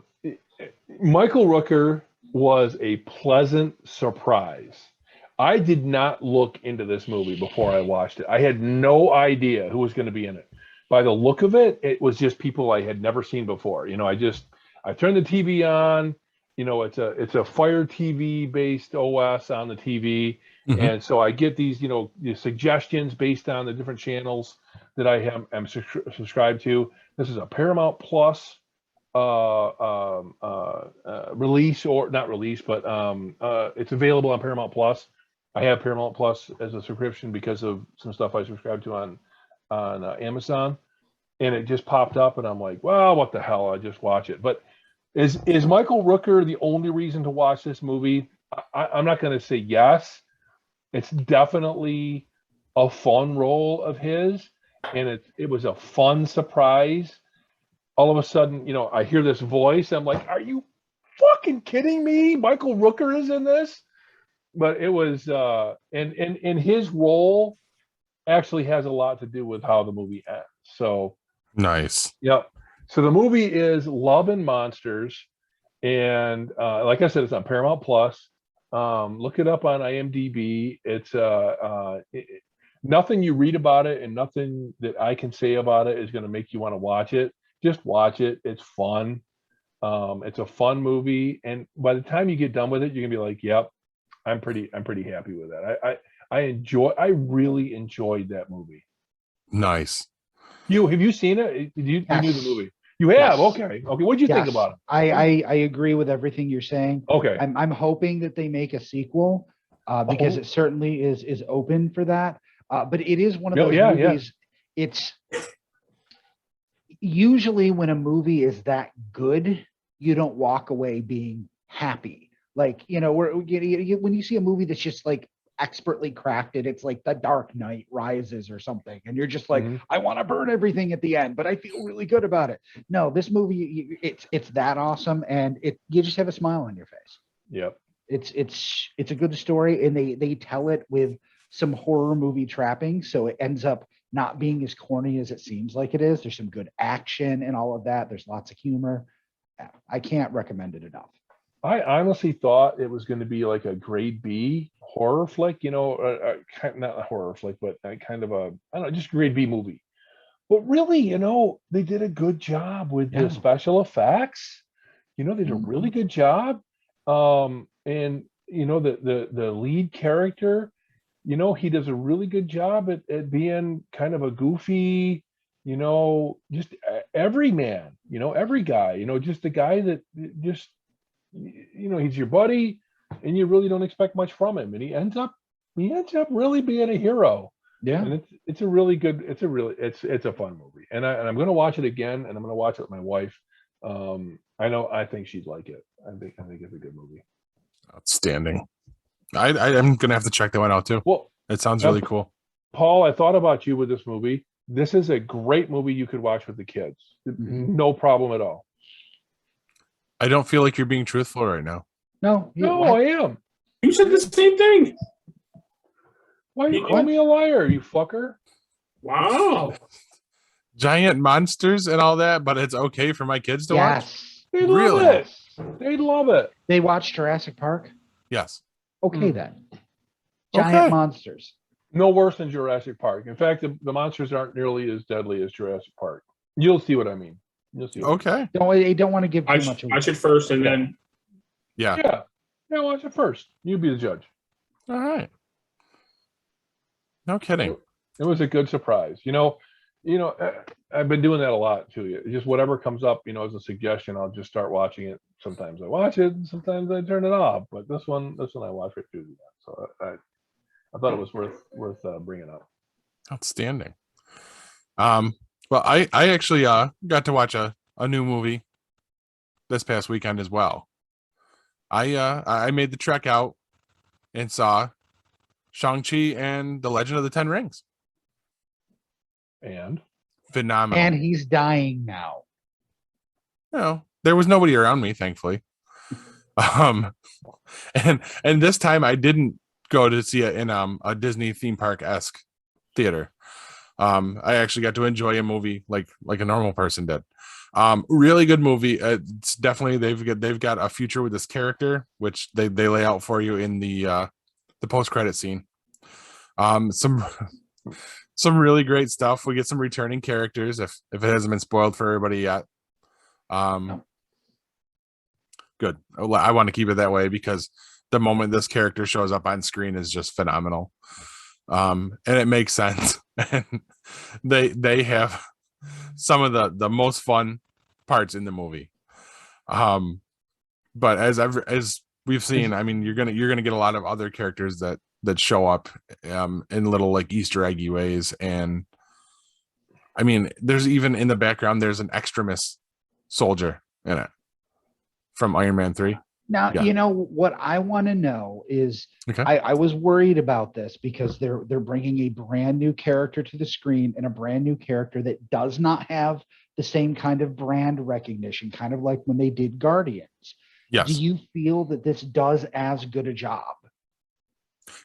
Michael Rooker was a pleasant surprise. I did not look into this movie before I watched it. I had no idea who was going to be in it. By the look of it, it was just people I had never seen before. I turned the TV on. It's a Fire TV based OS on the TV. Mm-hmm. And so I get these, suggestions based on the different channels that I am subscribed to. This is a Paramount Plus release, or not release, but it's available on Paramount Plus. I have Paramount Plus as a subscription because of some stuff I subscribe to on Amazon, and it just popped up, and I'm like, well, what the hell? I just watch it. But is Michael Rooker the only reason to watch this movie? I'm not going to say yes. It's definitely a fun role of his, and it was a fun surprise. All of a sudden, I hear this voice. I'm like, are you fucking kidding me? Michael Rooker is in this? But it was, and his role actually has a lot to do with how the movie ends. So nice. Yep. So the movie is Love and Monsters, and like I said, it's on Paramount Plus. Look it up on IMDb. It's nothing you read about it and nothing that I can say about it is going to make you want to watch it. Just watch it. It's fun. It's a fun movie, and by the time you get done with it, you're gonna be like, "Yep, I'm pretty happy with that." I really enjoyed that movie. Nice. Have you seen it? You Yes. knew the movie. You have? Yes. Okay. What did you think about it? I agree with everything you're saying. Okay. I'm hoping that they make a sequel because it certainly is open for that. But it is one of those movies. Yeah. It's usually when a movie is that good, you don't walk away being happy. Like, when you see a movie that's just like expertly crafted, it's like The Dark Knight Rises or something, and you're just like, I want to burn everything at the end, but I feel really good about it. No, this movie, it's that awesome, and you just have a smile on your face. Yep. It's a good story, and they tell it with some horror movie trappings, so it ends up not being as corny as it seems like it is. There's some good action and all of that. There's lots of humor. I can't recommend it enough. I honestly thought it was going to be like a grade B horror flick, not a horror flick, but kind of just grade B movie. But really, they did a good job with the special effects. They did a really good job. And the lead character, he does a really good job at being kind of a goofy, just every man, every guy, just a guy that just, he's your buddy and you really don't expect much from him. And he ends up really being a hero. Yeah. And it's a really good, it's a fun movie. And I'm gonna watch it again, and I'm gonna watch it with my wife. I think she'd like it. I think it's a good movie. Outstanding. I'm gonna have to check that one out too. Well, It sounds now, really cool. Paul, I thought about you with this movie. This is a great movie you could watch with the kids. No problem at all. I don't feel like you're being truthful right now. No, No, I am. You said the same thing. Why you call me a liar, you fucker? Wow. Giant monsters and all that, but it's okay for my kids to watch. yes. They Really? love it. They love it. They watched Jurassic Park. Yes. Okay, then. Giant Okay. monsters. No worse than Jurassic Park. In fact, the monsters aren't nearly as deadly as Jurassic Park. You'll see what I mean. You'll see. Okay. I don't want to give too much away. Watch it first, and then Yeah. Yeah, watch it first. You be the judge. All right. No kidding. It was a good surprise. I've been doing that a lot too. Just whatever comes up, as a suggestion, I'll just start watching it. Sometimes I watch it, and sometimes I turn it off. But this one I watch it through. So I thought it was worth bringing up. Outstanding. Well, I actually got to watch a new movie this past weekend as well. I made the trek out and saw Shang-Chi and the Legend of the Ten Rings. And Phenomenal. And he's dying now. There was nobody around me, thankfully. And this time I didn't go to see it in a Disney theme park-esque theater. I actually got to enjoy a movie like a normal person did. Really good movie. It's definitely they've got a future with this character, which they lay out for you in the post-credit scene. Some really great stuff. We get some returning characters if it hasn't been spoiled for everybody yet. Good. I want to keep it that way because the moment this character shows up on screen is just phenomenal. And it makes sense. And they have some of the most fun parts in the movie. But as we've seen, I mean, you're gonna get a lot of other characters that show up in little like Easter eggy ways. And I mean, there's even in the background, there's an Extremis soldier in it from Iron Man 3. Now, Yeah. What I want to know is, Okay. I was worried about this because they're bringing a brand new character to the screen and a brand new character that does not have the same kind of brand recognition, kind of like when they did Guardians. Yes. Do you feel that this does as good a job?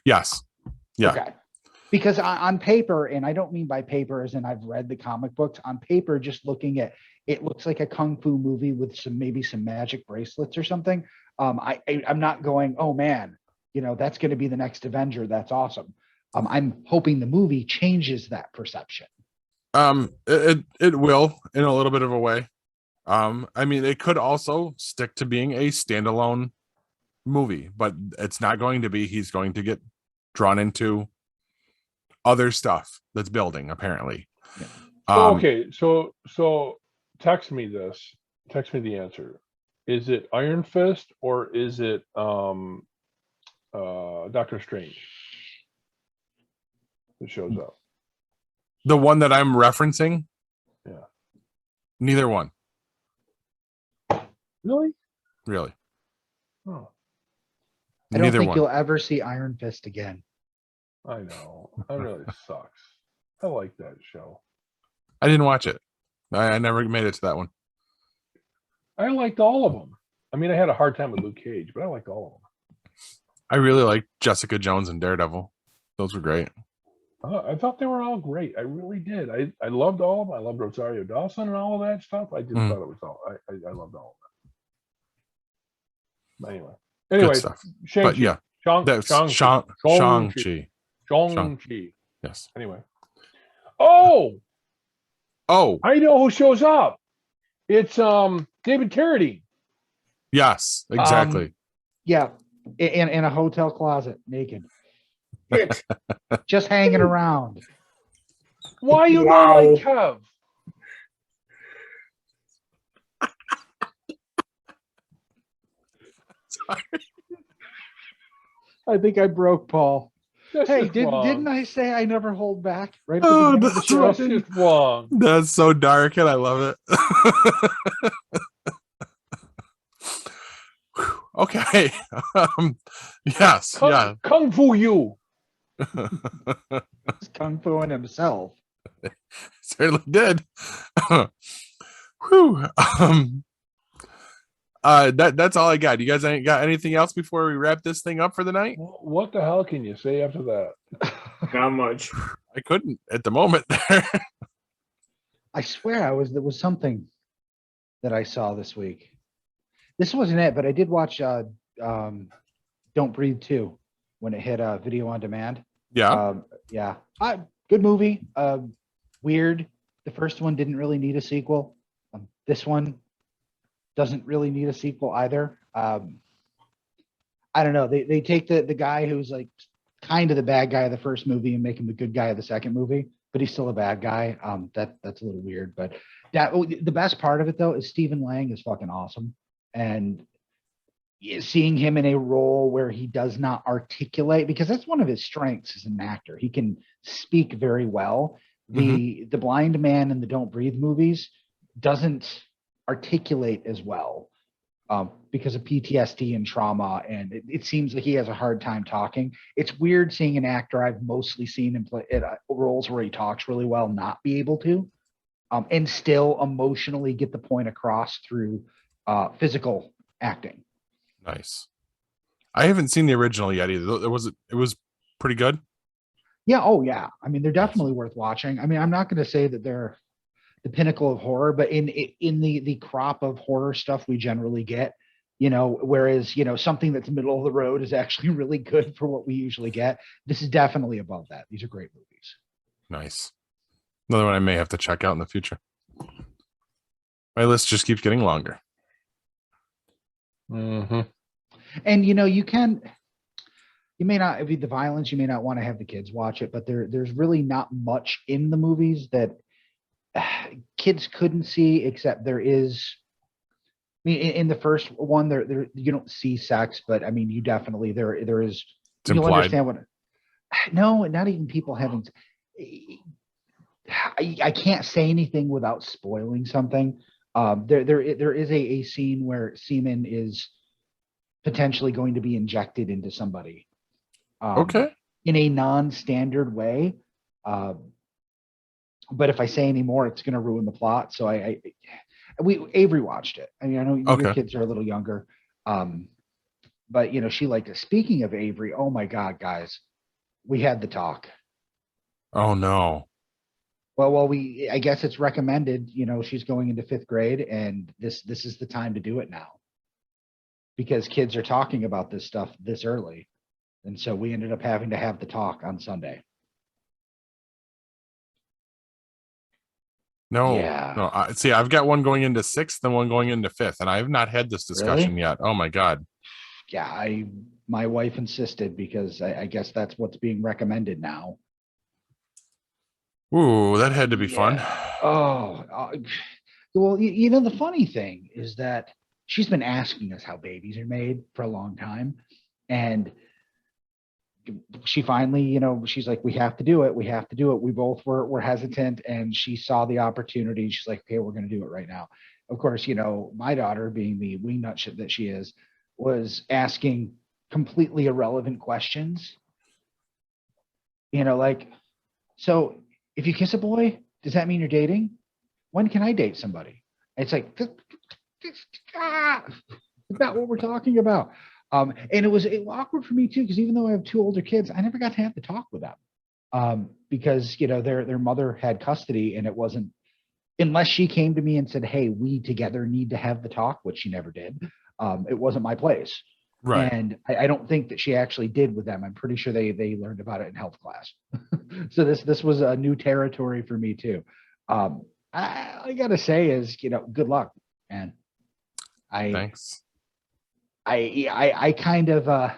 Yes. Yeah. Okay. Because on paper, and I don't mean by paper as in I've read the comic books, on paper, just looking at it looks like a kung fu movie with maybe some magic bracelets or something. I'm not going, oh man, that's going to be the next Avenger. That's awesome. I'm hoping the movie changes that perception. It will in a little bit of a way. I mean, it could also stick to being a standalone movie, but it's not going to be. He's going to get drawn into other stuff that's building, apparently. Yeah. Okay, so text me the answer. Is it Iron Fist or is it Doctor Strange that shows up? The one that I'm referencing? Yeah. Neither one. Really? Really. Oh, I don't Neither think one. you'll ever see Iron Fist again. I know. That really sucks. I like that show. I didn't watch it. I never made it to that one. I liked all of them. I mean, I had a hard time with Luke Cage, but I liked all of them. I really liked Jessica Jones and Daredevil. Those were great. I thought they were all great. I really did. I loved all of them. I loved Rosario Dawson and all of that stuff. I just thought it was all. I loved all of them. But anyway, Good stuff. Shang-Chi. But yeah, that's Shang-Chi. Shang-Chi. Shang-Chi. Yes. Anyway. Oh, Oh, I know who shows up. It's David Carradine. yes, exactly. Yeah, in a hotel closet, naked, just hanging around. Why you Wow. not like Kev? I think I broke Paul. That's Hey, just wrong. didn't I say I never hold back right at the Oh, beginning of the that's show? right. That's just wrong. That's so dark, and I love it. Okay. Yes. Yeah. Kung Fu you. He's kung fuing himself. Certainly did. Whew. That's all I got. You guys ain't got anything else before we wrap this thing up for the night? What the hell can you say after that? Not much. I couldn't at the moment there. I swear there was something that I saw this week. This wasn't it, but I did watch Don't Breathe 2 when it hit video on demand. Yeah. Yeah. Good movie. Weird. The first one didn't really need a sequel. This one doesn't really need a sequel either. I don't know. They take the guy who's like kind of the bad guy of the first movie and make him the good guy of the second movie, but he's still a bad guy. That's a little weird, but the best part of it though is Stephen Lang is fucking awesome, and seeing him in a role where he does not articulate, because that's one of his strengths as an actor. He can speak very well. The blind man in the Don't Breathe movies doesn't articulate as well because of PTSD and trauma, and it seems like he has a hard time talking. It's weird seeing an actor I've mostly seen in roles where he talks really well not be able to, and still emotionally get the point across through physical acting. Nice. I haven't seen the original yet either. It was pretty good. Yeah. Oh, yeah. I mean, they're definitely worth watching. I mean, I'm not going to say that they're the pinnacle of horror, but in the crop of horror stuff we generally get, whereas, something that's middle of the road is actually really good for what we usually get. This is definitely above that. These are great movies. Nice. Another one I may have to check out in the future. My list just keeps getting longer. Mm-hmm. And, you may not be the violence. You may not want to have the kids watch it, but there's really not much in the movies that kids couldn't see, except there is. I mean, in the first one, there you don't see sex, but I mean, you definitely there is. It's You'll implied. understand what. No, not even people having. I can't say anything without spoiling something. There is a scene where semen is potentially going to be injected into somebody. Okay. In a non-standard way. But if I say any more, it's going to ruin the plot. So Avery watched it. I mean, I know your kids are a little younger, but she liked it. Speaking of Avery, oh my God, guys, we had the talk. Oh no. Well, I guess it's recommended. She's going into 5th grade, and this is the time to do it now, because kids are talking about this stuff this early, and so we ended up having to have the talk on Sunday. No, Yeah. no. See, I've got one going into 6th and one going into 5th, and I have not had this discussion yet. Oh my God. Yeah, my wife insisted, because I guess that's what's being recommended now. Ooh, that had to be fun. Oh, well, the funny thing is that she's been asking us how babies are made for a long time, and she finally, she's like, we have to do it. We have to do it. We both were hesitant, and she saw the opportunity. She's like, okay, we're going to do it right now. Of course, my daughter, being the wingnut shit that she is, was asking completely irrelevant questions. Like, so if you kiss a boy, does that mean you're dating? When can I date somebody? It's like, it's not what we're talking about. And it was awkward for me too, because even though I have 2 older kids, I never got to have to talk with them, because their mother had custody, and it wasn't, unless she came to me and said, "Hey, we together need to have the talk," which she never did. It wasn't my place, Right. and I don't think that she actually did with them. I'm pretty sure they learned about it in health class. So this was a new territory for me too. I gotta say is, good luck, man. Thanks. I kind of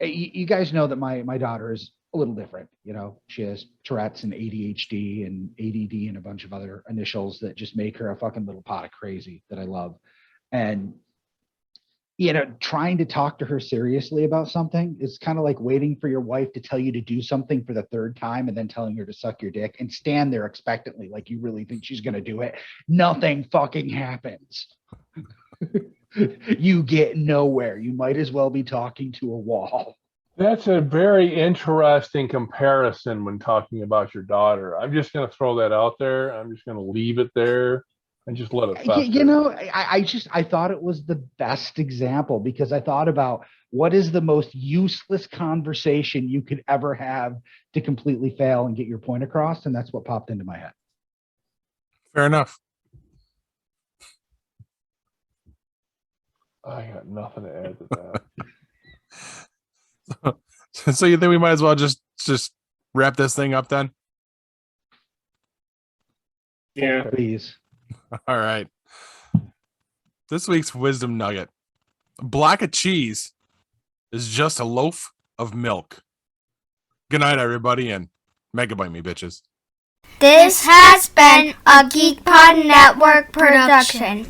you guys know that my daughter is a little different. She has Tourette's and ADHD and ADD and a bunch of other initials that just make her a fucking little pot of crazy that I love. And trying to talk to her seriously about something is kind of like waiting for your wife to tell you to do something for the third time and then telling her to suck your dick and stand there expectantly like you really think she's going to do it. Nothing fucking happens. You get nowhere. You might as well be talking to a wall. That's a very interesting comparison when talking about your daughter. I'm just going to throw that out there. I'm just going to leave it there and just let it fester. I thought it was the best example because I thought about what is the most useless conversation you could ever have to completely fail and get your point across, and that's what popped into my head. Fair enough. I got nothing to add to that. So you think we might as well just wrap this thing up then? Yeah. Please. All right. This week's wisdom nugget: a block of cheese is just a loaf of milk. Good night, everybody, and megabyte me, bitches. This has been a GeekPod Network production.